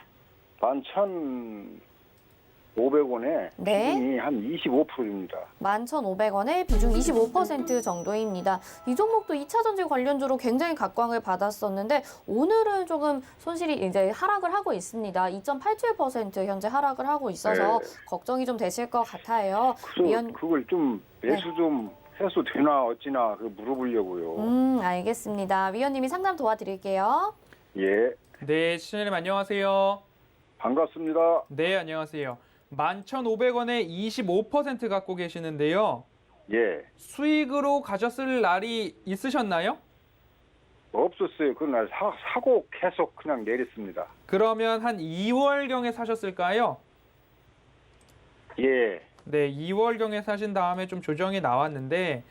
S8: 11,500원에
S2: 네.
S8: 비중이 한 25%입니다.
S2: 11,500원에 비중 25% 정도입니다. 이 종목도 2차 전지 관련주로 굉장히 각광을 받았었는데 오늘은 조금 손실이 이제 하락을 하고 있습니다. 2.87% 현재 하락을 하고 있어서
S8: 네.
S2: 걱정이 좀 되실 것 같아요.
S8: 그걸 좀 매수 좀 해서 되나 어찌나 그 물어보려고요.
S2: 알겠습니다. 위원님이 상담 도와드릴게요.
S8: 예,
S3: 네, 시청자님 안녕하세요.
S8: 반갑습니다.
S3: 네, 안녕하세요. 11,500원에 25% 갖고 계시는데요.
S8: 예,
S3: 수익으로 가셨을 날이 있으셨나요?
S8: 없었어요. 그날 사고 계속 그냥 내렸습니다.
S3: 그러면 한 2월경에 사셨을까요?
S8: 예,
S3: 네, 2월경에 사신 다음에 좀 조정이 나왔는데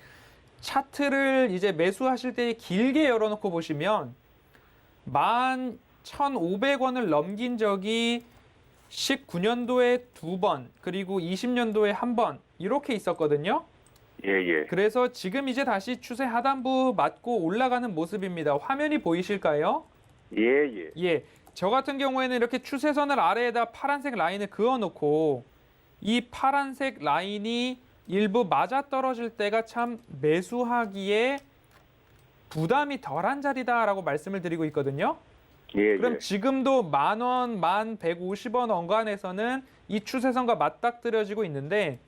S3: 차트를 이제 매수하실 때 길게 열어놓고 보시면 11,500원을 넘긴 적이 19년도에 2번, 그리고 20년도에 1번 이렇게 있었거든요.
S8: 예, 예.
S3: 그래서 지금 이제 다시 추세 하단부 맞고 올라가는 모습입니다. 화면이 보이실까요?
S8: 예, 예.
S3: 예, 저 같은 경우에는 이렇게 추세선을 아래에다 파란색 라인을 그어놓고 이 파란색 라인이 일부 맞아떨어질 때가 참 매수하기에 부담이 덜한 자리다라고 말씀을 드리고 있거든요.
S8: 예,
S3: 그럼
S8: 예.
S3: 지금도 10,000원, 1,150원 언간에서는 이 추세선과 맞닥뜨려지고 있는데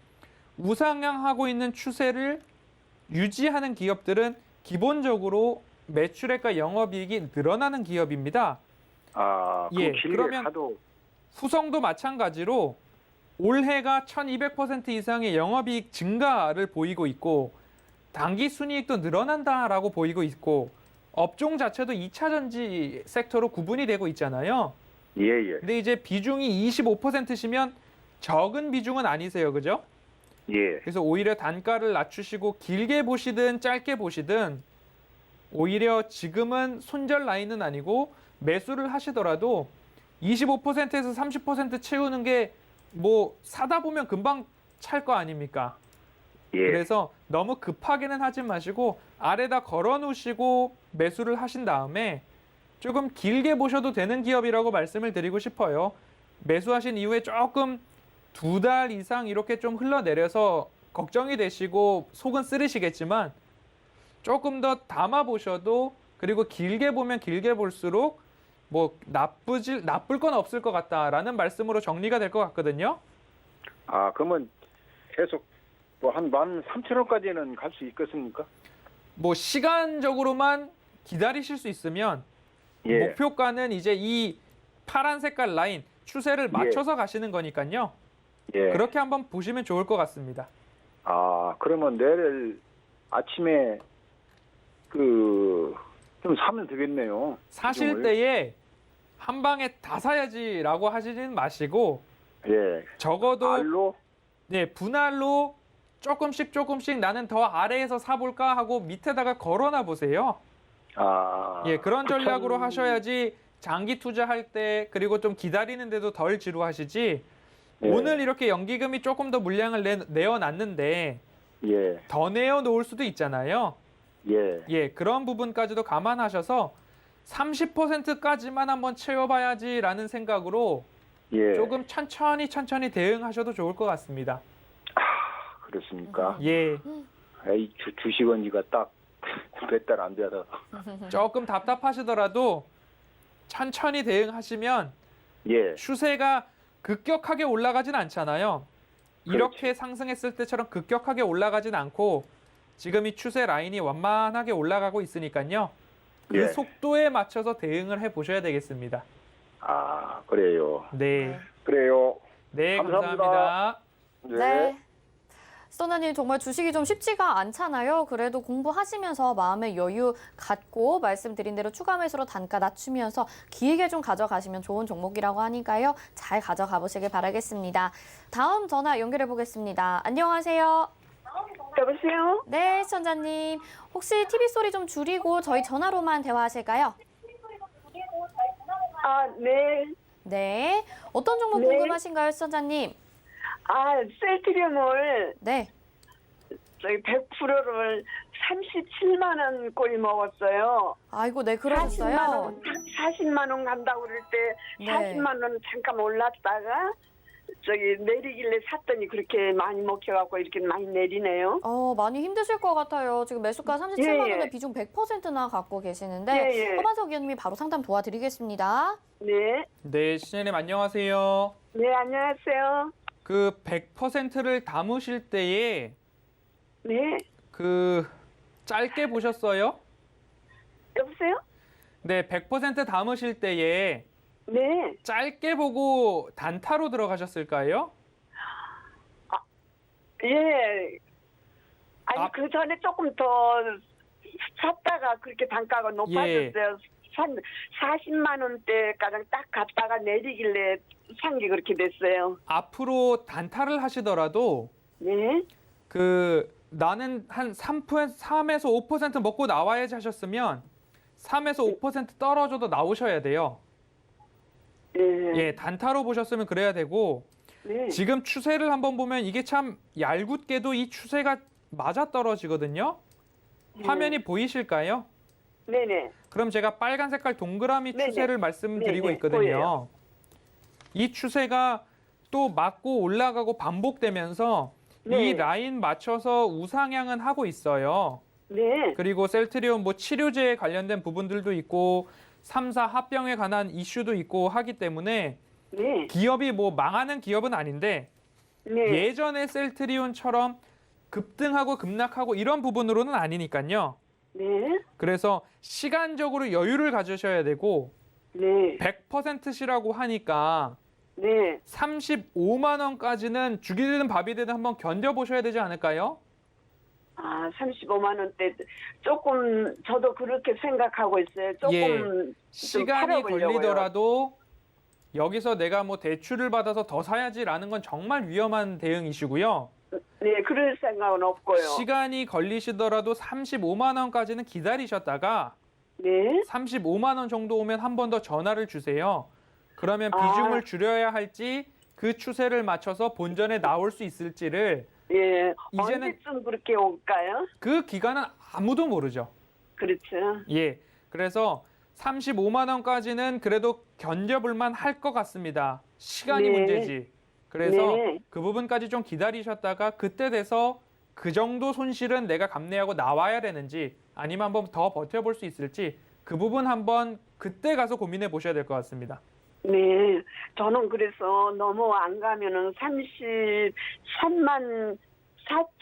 S3: 우상향하고 있는 추세를 유지하는 기업들은 기본적으로 매출액과 영업이익이 늘어나는 기업입니다.
S8: 아, 그
S3: 예,
S8: 길게
S3: 그러면
S8: 가도
S3: 후성도 마찬가지로 올해가 1200% 이상의 영업이익 증가를 보이고 있고 단기 순이익도 늘어난다라고 보이고 있고 업종 자체도 2차 전지 섹터로 구분이 되고 있잖아요.
S8: 예, 예.
S3: 근데 이제 비중이 25%시면 적은 비중은 아니세요. 그죠?
S8: 예.
S3: 그래서 오히려 단가를 낮추시고 길게 보시든 짧게 보시든 오히려 지금은 손절 라인은 아니고 매수를 하시더라도 25%에서 30% 채우는 게 뭐 사다 보면 금방 찰 거 아닙니까?
S8: 예.
S3: 그래서 너무 급하게는 하지 마시고 아래다 걸어 놓으시고 매수를 하신 다음에 조금 길게 보셔도 되는 기업이라고 말씀을 드리고 싶어요. 매수하신 이후에 조금 2달 이상 이렇게 좀 흘러내려서 걱정이 되시고 속은 쓰리시겠지만 조금 더 담아 보셔도 그리고 길게 보면 길게 볼수록 뭐 나쁠 건 없을 것 같다라는 말씀으로 정리가 될 것 같거든요.
S8: 아, 그러면 계속 뭐 한 13,000원까지는 갈 수 있겠습니까?
S3: 뭐 시간적으로만 기다리실 수 있으면
S8: 예.
S3: 목표가는 이제 이 파란 색깔 라인 추세를 맞춰서 가시는 거니까요.
S8: 예.
S3: 그렇게 한번 보시면 좋을 것 같습니다.
S8: 아, 그러면 내일 아침에 좀 사면 되겠네요.
S3: 사실
S8: 비중을.
S3: 때에 한 방에 다 사야지라고 하시진 마시고
S8: 예.
S3: 적어도
S8: 알로?
S3: 네, 분할로 조금씩 나는 더 아래에서 사볼까 하고 밑에다가 걸어놔 보세요.
S8: 아.
S3: 예, 그런 전략으로
S8: 참-
S3: 하셔야지 장기 투자할 때 그리고 좀 기다리는데도 덜 지루하시지.
S8: 예.
S3: 오늘 이렇게 연기금이 조금 더 물량을 내어놨는데
S8: 예.
S3: 더 내어놓을 수도 있잖아요.
S8: 예.
S3: 예, 그런 부분까지도 감안하셔서 30%까지만 한번 채워봐야지라는 생각으로
S8: 예.
S3: 조금 천천히 대응하셔도 좋을 것 같습니다.
S8: 그렇습니까?
S3: 예,
S8: 에이, 주식 언지가 딱 몇 달 안 돼서.
S3: 조금 답답하시더라도 천천히 대응하시면
S8: 예.
S3: 추세가 급격하게 올라가진 않잖아요. 이렇게 상승했을 때처럼 급격하게 올라가진 않고 지금 이 추세 라인이 완만하게 올라가고 있으니까요. 그
S8: 예.
S3: 속도에 맞춰서 대응을 해보셔야 되겠습니다.
S8: 아, 그래요.
S3: 네,
S8: 그래요.
S3: 네,
S8: 감사합니다.
S3: 감사합니다.
S2: 네. 시청자님 정말 주식이 좀 쉽지가 않잖아요. 그래도 공부하시면서 마음의 여유 갖고 말씀드린 대로 추가 매수로 단가 낮추면서 길게 좀 가져가시면 좋은 종목이라고 하니까요. 잘 가져가 보시길 바라겠습니다. 다음 전화 연결해 보겠습니다. 안녕하세요.
S4: 여보세요?
S2: 네, 시청자님. 혹시 TV 소리 좀 줄이고 저희 전화로만 대화하실까요?
S4: 아, 네.
S2: 네. 어떤 종목
S4: 네.
S2: 궁금하신가요, 시청자님?
S4: 아, 셀트리움을
S2: 네.
S4: 저희 100%를 37만 원 꼴이 먹었어요.
S2: 아이고, 네,
S4: 40만
S2: 그러셨어요.
S4: 원, 40만 원 간다고 그럴 때
S2: 네.
S4: 40만 원 잠깐 올랐다가 저기 내리길래 샀더니 그렇게 많이 먹혀갖고 이렇게 많이 내리네요.
S2: 많이 힘드실 것 같아요. 지금 매수가 37만
S4: 예, 예.
S2: 원에 비중 100%나 갖고 계시는데
S4: 예, 예.
S2: 허반석 위원님이 바로 상담 도와드리겠습니다.
S4: 네.
S3: 네, 신혜님 안녕하세요.
S4: 네, 안녕하세요.
S3: 그 100%를 담으실 때에
S4: 네.
S3: 그 짧게 보셨어요?
S4: 여보세요?
S3: 네, 100% 담으실 때에
S4: 네.
S3: 짧게 보고 단타로 들어가셨을까요?
S4: 예. 아니,
S3: 아.
S4: 그 전에 조금 더 샀다가 그렇게 단가가 높아졌어요.
S3: 예.
S4: 40만 원대가량 딱 갔다가 내리길래 산 게 그렇게 됐어요.
S3: 앞으로 단타를 하시더라도
S4: 네.
S3: 그 나는 한 3에서 5% 먹고 나와야지 하셨으면 3에서 5% 떨어져도 나오셔야 돼요.
S4: 네.
S3: 예, 단타로 보셨으면 그래야 되고
S4: 네.
S3: 지금 추세를 한번 보면 이게 참 얄궂게도 이 추세가 맞아 떨어지거든요. 화면이 보이실까요?
S4: 네네.
S3: 그럼 제가 빨간 색깔 동그라미
S4: 네네.
S3: 추세를 말씀드리고
S4: 네네.
S3: 있거든요.
S4: 보여요.
S3: 이 추세가 또 맞고 올라가고 반복되면서
S4: 네.
S3: 이 라인 맞춰서 우상향은 하고 있어요.
S4: 네.
S3: 그리고 셀트리온 뭐 치료제에 관련된 부분들도 있고 3사 합병에 관한 이슈도 있고 하기 때문에
S4: 네.
S3: 기업이 뭐 망하는 기업은 아닌데
S4: 네.
S3: 예전에 셀트리온처럼 급등하고 급락하고 이런 부분으로는 아니니까요.
S4: 네.
S3: 그래서 시간적으로 여유를 가지셔야 되고
S4: 네.
S3: 100%시라고 하니까
S4: 네.
S3: 35만 원까지는 죽이 되든 밥이 되든 한번 견뎌보셔야 되지 않을까요?
S4: 아, 35만 원대. 조금 저도 그렇게 생각하고 있어요. 조금
S3: 예.
S4: 좀
S3: 시간이
S4: 팔아보려고요.
S3: 걸리더라도 여기서 내가 뭐 대출을 받아서 더 사야지라는 건 정말 위험한 대응이시고요.
S4: 네, 그럴 생각은 없고요.
S3: 시간이 걸리시더라도 35만 원까지는 기다리셨다가
S4: 네.
S3: 35만 원 정도 오면 한 번 더 전화를 주세요. 그러면
S4: 아.
S3: 비중을 줄여야 할지 그 추세를 맞춰서 본전에 나올 수 있을지를
S4: 예.
S3: 이제는-
S4: 언제쯤 그렇게 올까요?
S3: 그 기간은 아무도 모르죠.
S4: 그렇죠.
S3: 예. 그래서 35만 원까지는 그래도 견뎌볼 만 할 것 같습니다. 시간이
S4: 네.
S3: 문제지. 그래서
S4: 네.
S3: 그 부분까지 좀 기다리셨다가 그때 돼서 그 정도 손실은 내가 감내하고 나와야 되는지 아니면 한번 더 버텨볼 수 있을지 그 부분 한번 그때 가서 고민해 보셔야 될 것 같습니다.
S4: 네. 저는 그래서 너무 안 가면은 33만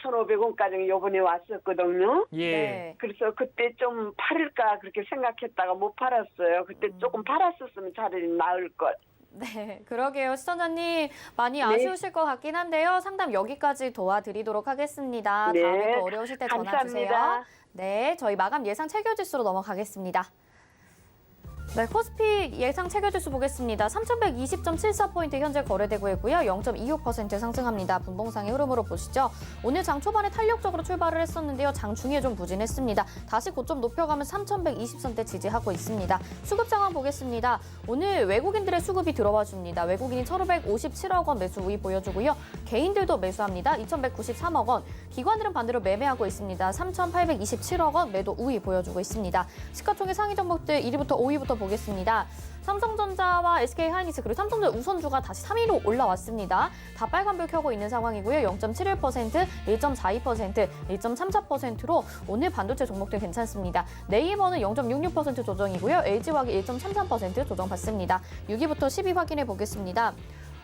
S4: 4,500원까지 요번에 왔었거든요.
S3: 예.
S2: 네.
S4: 그래서 그때 좀 팔을까 그렇게 생각했다가 못 팔았어요. 그때 조금 팔았었으면 차라리 나을 것.
S2: 네, 그러게요. 시청자님 많이 아쉬우실 것 같긴 한데요. 상담 여기까지 도와드리도록 하겠습니다.
S4: 네.
S2: 다음에 또 어려우실 때 전화 주세요.
S4: 감사합니다.
S2: 네, 저희 마감 예상 체결지수로 넘어가겠습니다. 네, 코스피 예상 체결지수 보겠습니다. 3,120.74포인트 현재 거래되고 있고요. 0.26% 상승합니다. 분봉상의 흐름으로 보시죠. 오늘 장 초반에 탄력적으로 출발을 했었는데요. 장 중에 좀 부진했습니다. 다시 고점 높여가면서 3,120선대 지지하고 있습니다. 수급 상황 보겠습니다. 오늘 외국인들의 수급이 들어와 줍니다. 외국인이 1,557억 원 매수 우위 보여주고요. 개인들도 매수합니다. 2,193억 원. 기관들은 반대로 매매하고 있습니다. 3,827억 원 매도 우위 보여주고 있습니다. 시가총액 상위 종목들 1위부터 5위부터 보겠습니다. 삼성전자와 SK하이닉스 그리고 삼성전자 우선주가 다시 3위로 올라왔습니다. 다 빨간불 켜고 있는 상황이고요. 0.71%, 1.42%, 1.34%로 오늘 반도체 종목들 괜찮습니다. 네이버는 0.66% 조정이고요. LG화학이 1.33% 조정받습니다. 6위부터 10위 확인해 보겠습니다.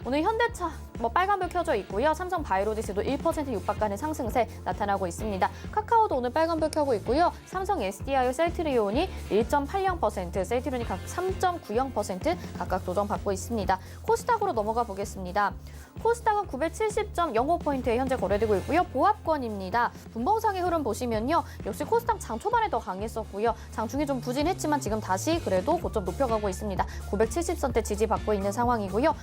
S2: 오늘 현대차 빨간불 켜져 있고요. 삼성 바이오로직스도 1% 육박하는 상승세 나타나고 있습니다. 카카오도 오늘 빨간불 켜고 있고요. 삼성 SDI 셀트리온이 1.80%, 셀트리온이 각 3.90% 각각 조정받고 있습니다. 코스닥으로 넘어가 보겠습니다. 코스닥은 970.05포인트에 현재 거래되고 있고요. 보합권입니다. 분봉상의 흐름 보시면요. 역시 코스닥 장 초반에 더 강했었고요. 장 중에 좀 부진했지만 지금 다시 그래도 고점 높여가고 있습니다. 970선대 지지받고 있는 상황이고요.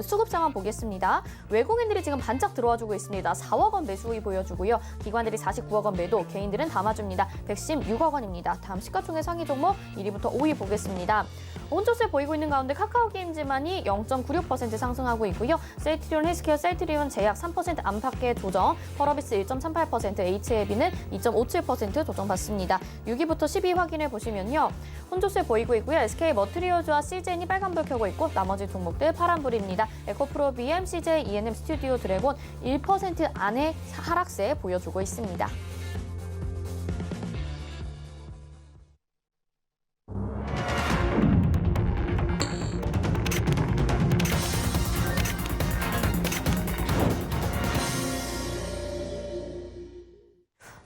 S2: 수급 상황 보겠습니다. 외국인들이 지금 반짝 들어와주고 있습니다. 4억 원 매수 우위 보여주고요. 기관들이 49억 원 매도, 개인들은 담아줍니다. 116억 원입니다. 다음 시가총액 상위 종목 1위부터 5위 보겠습니다. 혼조세 보이고 있는 가운데 카카오게임즈만이 0.96% 상승하고 있고요. 셀트리온 헬스케어, 셀트리온 제약 3% 안팎의 조정, 펄어비스 1.38%, HLB는 2.57% 조정받습니다. 6위부터 10위 확인해 보시면요. 혼조세 보이고 있고요. SK 머트리얼즈와 CJN이 빨간불 켜고 있고 나머지 종목들 파란불입니다. 에코프로 BM, CJ, ENM 스튜디오 드래곤 1% 안에 하락세 보여주고 있습니다.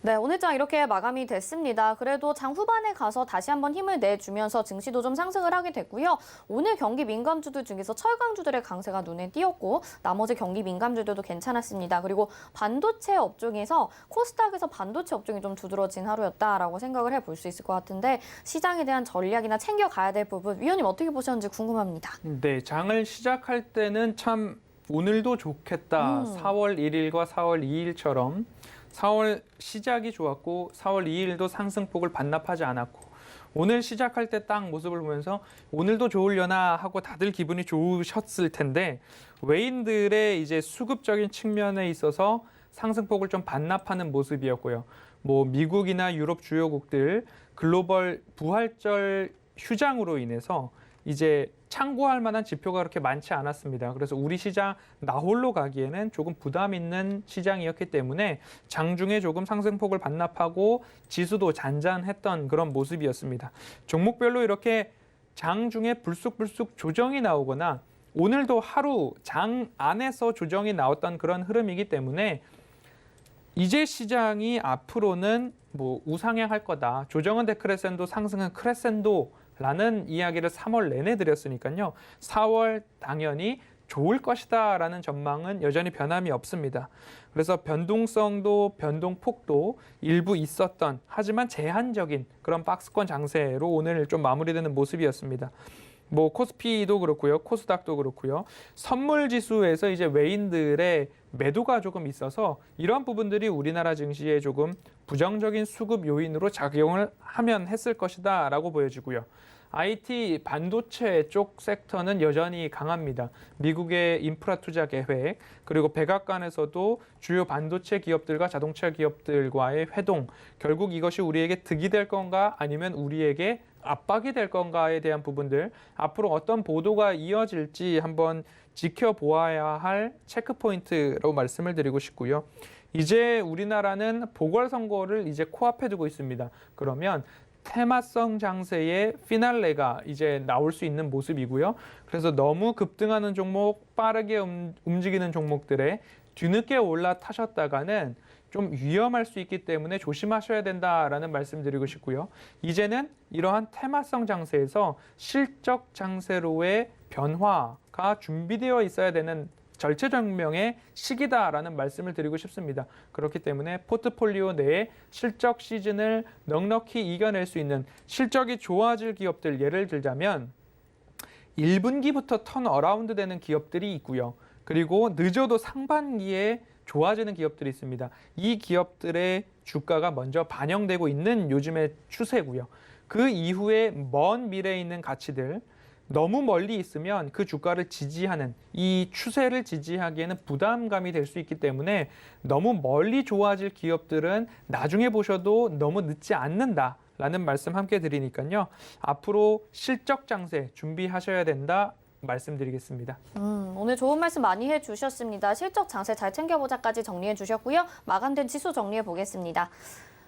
S2: 네, 오늘 장 이렇게 마감이 됐습니다. 그래도 장 후반에 가서 다시 한번 힘을 내주면서 증시도 좀 상승을 하게 됐고요. 오늘 경기 민감주들 중에서 철강주들의 강세가 눈에 띄었고 나머지 경기 민감주들도 괜찮았습니다. 그리고 반도체 업종에서 코스닥에서 반도체 업종이 좀 두드러진 하루였다라고 생각을 해볼 수 있을 것 같은데 시장에 대한 전략이나 챙겨가야 될 부분 위원님 어떻게 보셨는지 궁금합니다.
S3: 네, 장을 시작할 때는 참 오늘도 좋겠다. 4월 1일과 4월 2일처럼 4월 시작이 좋았고 4월 2일도 상승폭을 반납하지 않았고 오늘 시작할 때 딱 모습을 보면서 오늘도 좋으려나 하고 다들 기분이 좋으셨을 텐데 외인들의 이제 수급적인 측면에 있어서 상승폭을 좀 반납하는 모습이었고요. 뭐 미국이나 유럽 주요국들 글로벌 부활절 휴장으로 인해서 이제 참고할 만한 지표가 그렇게 많지 않았습니다. 그래서 우리 시장 나홀로 가기에는 조금 부담 있는 시장이었기 때문에 장중에 조금 상승폭을 반납하고 지수도 잔잔했던 그런 모습이었습니다. 종목별로 이렇게 장중에 불쑥불쑥 조정이 나오거나 오늘도 하루 장 안에서 조정이 나왔던 그런 흐름이기 때문에 이제 시장이 앞으로는 뭐 우상향할 거다. 조정은 데크레센도, 상승은 크레센도 라는 이야기를 3월 내내 드렸으니까요. 4월 당연히 좋을 것이다라는 전망은 여전히 변함이 없습니다. 그래서 변동성도 변동폭도 일부 있었던 하지만 제한적인 그런 박스권 장세로 오늘 좀 마무리되는 모습이었습니다. 뭐 코스피도 그렇고요. 코스닥도 그렇고요. 선물 지수에서 이제 외인들의 매도가 조금 있어서 이런 부분들이 우리나라 증시에 조금 부정적인 수급 요인으로 작용을 하면 했을 것이다라고 보여지고요. IT 반도체 쪽 섹터는 여전히 강합니다. 미국의 인프라 투자 계획 그리고 백악관에서도 주요 반도체 기업들과 자동차 기업들과의 회동 결국 이것이 우리에게 득이 될 건가 아니면 우리에게 압박이 될 건가에 대한 부분들 앞으로 어떤 보도가 이어질지 한번 지켜보아야 할 체크포인트라고 말씀을 드리고 싶고요. 이제 우리나라는 보궐선거를 이제 코앞에 두고 있습니다. 그러면 테마성 장세의 피날레가 이제 나올 수 있는 모습이고요. 그래서 너무 급등하는 종목, 빠르게 움직이는 종목들에 뒤늦게 올라타셨다가는 좀 위험할 수 있기 때문에 조심하셔야 된다라는 말씀 드리고 싶고요. 이제는 이러한 테마성 장세에서 실적 장세로의 변화가 준비되어 있어야 되는 절체절명의 시기다라는 말씀을 드리고 싶습니다. 그렇기 때문에 포트폴리오 내에 실적 시즌을 넉넉히 이겨낼 수 있는 실적이 좋아질 기업들 예를 들자면 1분기부터 턴어라운드 되는 기업들이 있고요. 그리고 늦어도 상반기에 좋아지는 기업들이 있습니다. 이 기업들의 주가가 먼저 반영되고 있는 요즘의 추세고요. 그 이후에 먼 미래에 있는 가치들, 너무 멀리 있으면 그 주가를 지지하는 이 추세를 지지하기에는 부담감이 될 수 있기 때문에 너무 멀리 좋아질 기업들은 나중에 보셔도 너무 늦지 않는다라는 말씀 함께 드리니까요. 앞으로 실적 장세 준비하셔야 된다 말씀드리겠습니다.
S2: 오늘 좋은 말씀 많이 해주셨습니다. 실적 장세 잘 챙겨보자까지 정리해 주셨고요. 마감된 지수 정리해 보겠습니다.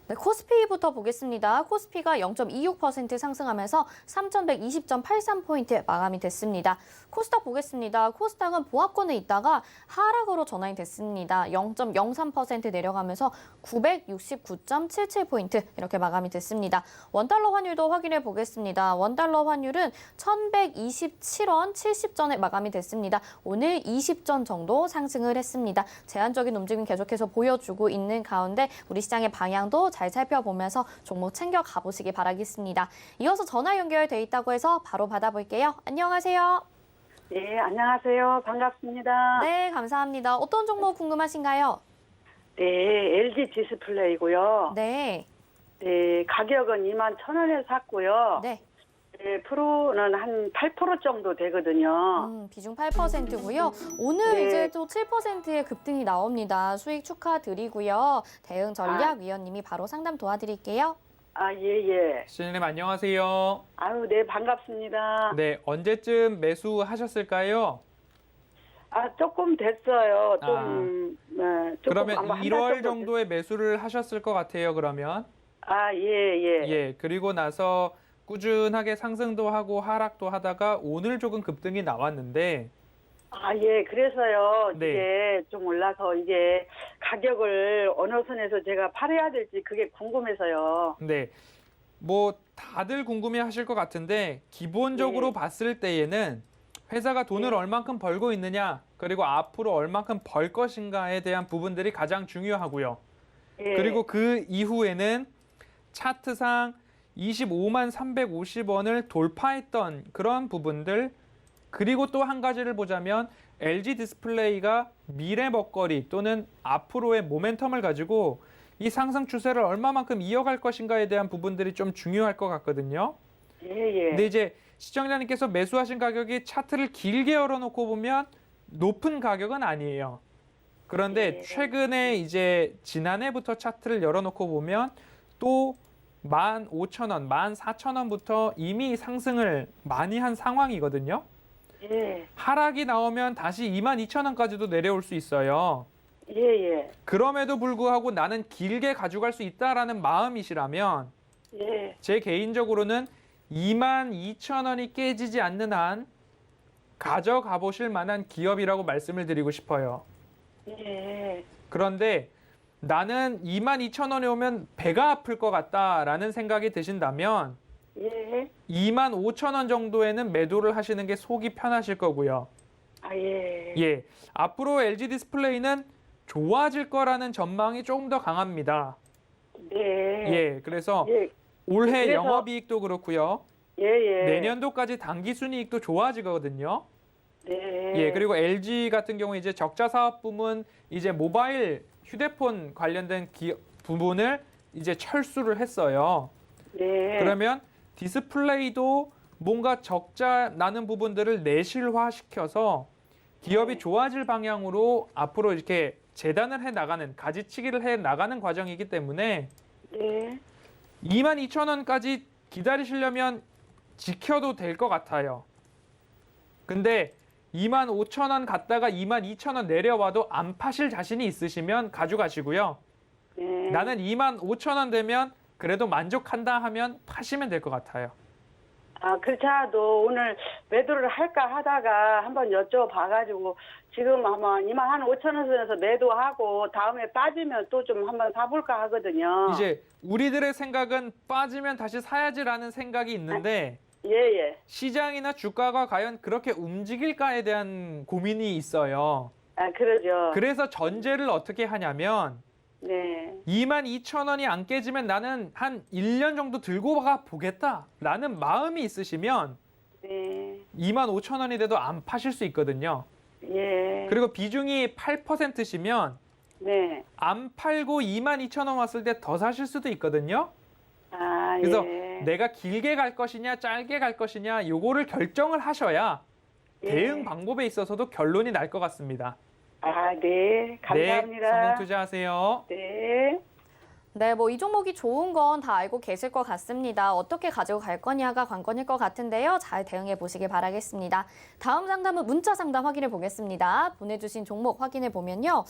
S2: 네, 코스피부터 보겠습니다. 코스피가 0.26% 상승하면서 3,120.83포인트 마감이 됐습니다. 코스닥 보겠습니다. 코스닥은 보합권에 있다가 하락으로 전환이 됐습니다. 0.03% 내려가면서 969.77포인트 이렇게 마감이 됐습니다. 원달러 환율도 확인해 보겠습니다. 원달러 환율은 1,127원 70전에 마감이 됐습니다. 오늘 20전 정도 상승을 했습니다. 제한적인 움직임 계속해서 보여주고 있는 가운데 우리 시장의 방향도 잘 살펴보면서 종목 챙겨 가보시기 바라겠습니다. 이어서 전화 연결돼 있다고 해서 바로 받아볼게요. 안녕하세요.
S7: 네, 안녕하세요. 반갑습니다.
S2: 네, 감사합니다. 어떤 종목 궁금하신가요?
S7: 네, LG 디스플레이고요.
S2: 네,
S7: 네, 가격은 21,000원에 샀고요.
S2: 네.
S7: 네, 프로는 한 8% 정도 되거든요.
S2: 비중 8%고요. 오늘
S7: 네.
S2: 이제 또 7%의 급등이 나옵니다. 수익 축하드리고요. 대응 전략위원님이 바로 상담 도와드릴게요.
S7: 아, 예.
S3: 시장님 안녕하세요.
S7: 아유, 네, 반갑습니다.
S3: 네, 언제쯤 매수하셨을까요?
S7: 아, 조금 됐어요. 조금
S3: 그러면
S7: 아마 한달
S3: 1월
S7: 정도
S3: 정도에 매수를 하셨을 것 같아요, 그러면.
S7: 아, 예.
S3: 예, 그리고 나서 꾸준하게 상승도 하고 하락도 하다가 오늘 조금 급등이 나왔는데
S7: 아, 예. 그래서요.
S3: 네.
S7: 이게 좀 올라서 이게 가격을 어느 선에서 제가 팔아야 될지 그게 궁금해서요.
S3: 네. 뭐 다들 궁금해 하실 것 같은데 기본적으로
S7: 네.
S3: 봤을 때에는 회사가 돈을
S7: 네.
S3: 얼만큼 벌고 있느냐 그리고 앞으로 얼만큼 벌 것인가에 대한 부분들이 가장 중요하고요.
S7: 예.
S3: 그리고 그 이후에는 차트상 25만 350원을 돌파했던 그런 부분들 그리고 또 한 가지를 보자면 LG 디스플레이가 미래 먹거리 또는 앞으로의 모멘텀을 가지고 이 상승 추세를 얼마만큼 이어갈 것인가에 대한 부분들이 좀 중요할 것 같거든요.
S7: 예.
S3: 근데 이제 시청자님께서 매수하신 가격이 차트를 길게 열어놓고 보면 높은 가격은 아니에요. 그런데
S7: 예.
S3: 최근에 이제 지난해부터 차트를 열어놓고 보면 또 15,000원, 14,000원부터 이미 상승을 많이 한 상황이거든요.
S7: 예.
S3: 하락이 나오면 다시 22,000원까지도 내려올 수 있어요.
S7: 예.
S3: 그럼에도 불구하고 나는 길게 가져갈 수 있다라는 마음이시라면
S7: 예.
S3: 제 개인적으로는 22,000원이 깨지지 않는 한 가져가 보실 만한 기업이라고 말씀을 드리고 싶어요.
S7: 예.
S3: 그런데 나는 22,000원에 오면 배가 아플 것 같다라는 생각이 드신다면
S7: 예.
S3: 25,000원 정도에는 매도를 하시는 게 속이 편하실 거고요.
S7: 아, 예.
S3: 예, 앞으로 LG 디스플레이는 좋아질 거라는 전망이 조금 더 강합니다.
S7: 네.
S3: 예, 그래서
S7: 예.
S3: 올해
S7: 그래서-
S3: 영업이익도 그렇고요.
S7: 예.
S3: 내년도까지 단기순이익도 좋아지거든요.
S7: 네.
S3: 예, 그리고 LG 같은 경우 이제 적자 사업 부문 이제 모바일 휴대폰 관련된 부분을 이제 철수를 했어요.
S7: 네.
S3: 그러면 디스플레이도 뭔가 적자 나는 부분들을 내실화시켜서 기업이 좋아질 방향으로 앞으로 이렇게 재단을 해 나가는 가지치기를 해 나가는 과정이기 때문에
S7: 네.
S3: 22,000원까지 기다리시려면 지켜도 될 것 같아요. 근데 25,000원 갔다가 22,000원 내려와도 안 파실 자신이 있으시면 가져가시고요.
S7: 네.
S3: 나는 25,000원 되면 그래도 만족한다 하면 파시면 될 것 같아요.
S7: 아, 그렇지 않아도 오늘 매도를 할까 하다가 한번 여쭤봐가지고 지금 아마 25,000원 선에서 매도하고 다음에 빠지면 또 좀 한번 사볼까 하거든요.
S3: 이제 우리들의 생각은 빠지면 다시 사야지라는 생각이 있는데
S7: 예.
S3: 시장이나 주가가 과연 그렇게 움직일까에 대한 고민이 있어요.
S7: 아, 그러죠.
S3: 그래서 전제를 어떻게 하냐면
S7: 네.
S3: 22,000원이 안 깨지면 나는 한 1년 정도 들고 가 보겠다라는 마음이 있으시면
S7: 네.
S3: 25,000원이 돼도 안 파실 수 있거든요.
S7: 예.
S3: 그리고 비중이 8%시면
S7: 네.
S3: 안 팔고 22,000원 왔을 때 더 사실 수도 있거든요.
S7: 아,
S3: 그래서
S7: 예.
S3: 내가 길게 갈 것이냐 짧게 갈 것이냐 요거를 결정을 하셔야
S7: 예.
S3: 대응 방법에 있어서도 결론이 날 것 같습니다.
S7: 아, 네. 감사합니다.
S3: 네, 성공 투자하세요.
S7: 네.
S2: 네, 뭐 이 종목이 좋은 건 다 알고 계실 것 같습니다. 어떻게 가지고 갈 거냐가 관건일 것 같은데요. 잘 대응해 보시길 바라겠습니다. 다음 상담은 문자 상담 확인해 보겠습니다. 보내주신 종목 확인해 보면요.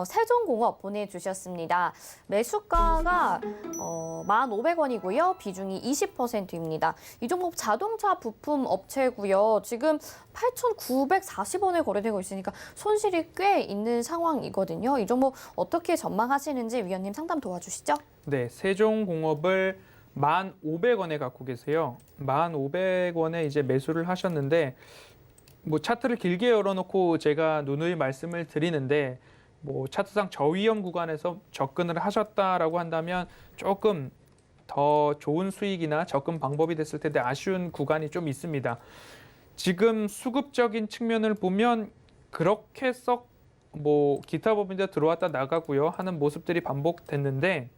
S2: 세종공업 보내주셨습니다. 매수가가 1,500원이고요. 비중이 20%입니다. 이 종목 자동차 부품 업체고요. 지금 8,940원에 거래되고 있으니까 손실이 꽤 있는 상황이거든요. 이 종목 어떻게 전망하시는지 위원님 상담 도와주시죠.
S3: 네, 세종공업을 1,500원에 갖고 계세요. 1,500원에 이제 매수를 하셨는데 뭐 차트를 길게 열어놓고 제가 누누이 말씀을 드리는데 뭐 차트상 저위험 구간에서 접근을 하셨다라고 한다면 조금 더 좋은 수익이나 접근 방법이 됐을 텐데 아쉬운 구간이 좀 있습니다. 지금 수급적인 측면을 보면 그렇게 썩 뭐 기타 법인들 들어왔다 나가고요 하는 모습들이 반복됐는데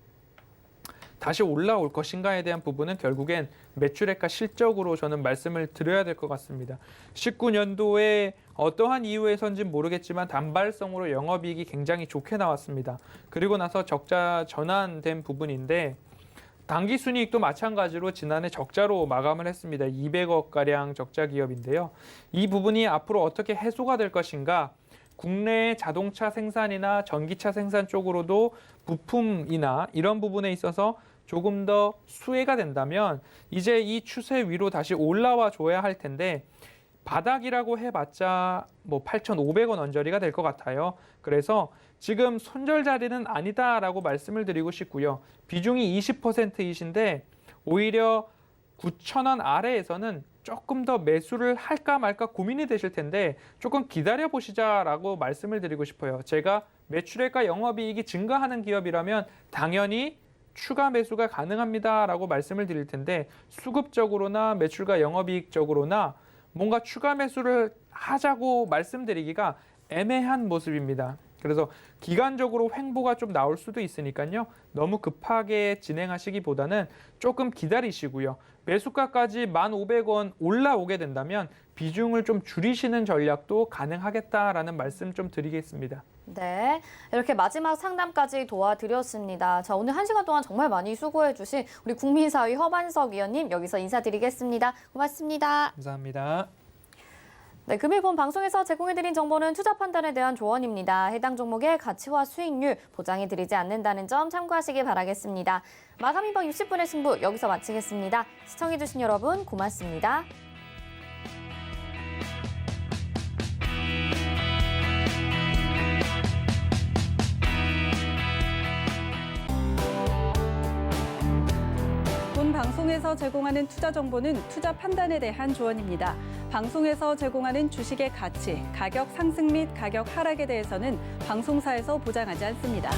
S3: 다시 올라올 것인가에 대한 부분은 결국엔 매출액과 실적으로 저는 말씀을 드려야 될 것 같습니다. 19년도에 어떠한 이유에서인지 모르겠지만 단발성으로 영업이익이 굉장히 좋게 나왔습니다. 그리고 나서 적자 전환된 부분인데 당기순이익도 마찬가지로 지난해 적자로 마감을 했습니다. 200억가량 적자 기업인데요. 이 부분이 앞으로 어떻게 해소가 될 것인가, 국내의 자동차 생산이나 전기차 생산 쪽으로도 부품이나 이런 부분에 있어서 조금 더 수혜가 된다면 이제 이 추세 위로 다시 올라와 줘야 할 텐데 바닥이라고 해봤자 뭐 8,500원 언저리가 될 것 같아요. 그래서 지금 손절 자리는 아니다라고 말씀을 드리고 싶고요. 비중이 20%이신데 오히려 9,000원 아래에서는 조금 더 매수를 할까 말까 고민이 되실 텐데 조금 기다려 보시자라고 말씀을 드리고 싶어요. 제가 매출액과 영업이익이 증가하는 기업이라면 당연히 추가 매수가 가능합니다라고 말씀을 드릴 텐데 수급적으로나 매출과 영업이익적으로나 뭔가 추가 매수를 하자고 말씀드리기가 애매한 모습입니다. 그래서 기간적으로 횡보가 좀 나올 수도 있으니까요. 너무 급하게 진행하시기보다는 조금 기다리시고요. 매수가까지 1,500원 올라오게 된다면 비중을 좀 줄이시는 전략도 가능하겠다라는 말씀 좀 드리겠습니다.
S2: 네, 이렇게 마지막 상담까지 도와드렸습니다. 자, 오늘 1시간 동안 정말 많이 수고해주신 우리 국민사위 허만석 위원님 여기서 인사드리겠습니다. 고맙습니다.
S3: 감사합니다.
S2: 네, 금일본 방송에서 제공해드린 정보는 투자 판단에 대한 조언입니다. 해당 종목의 가치와 수익률 보장해드리지 않는다는 점 참고하시기 바라겠습니다. 마감 이번 60분의 승부 여기서 마치겠습니다. 시청해주신 여러분 고맙습니다.
S1: 본 방송에서 제공하는 투자 정보는 투자 판단에 대한 조언입니다. 방송에서 제공하는 주식의 가치, 가격 상승 및 가격 하락에 대해서는 방송사에서 보장하지 않습니다.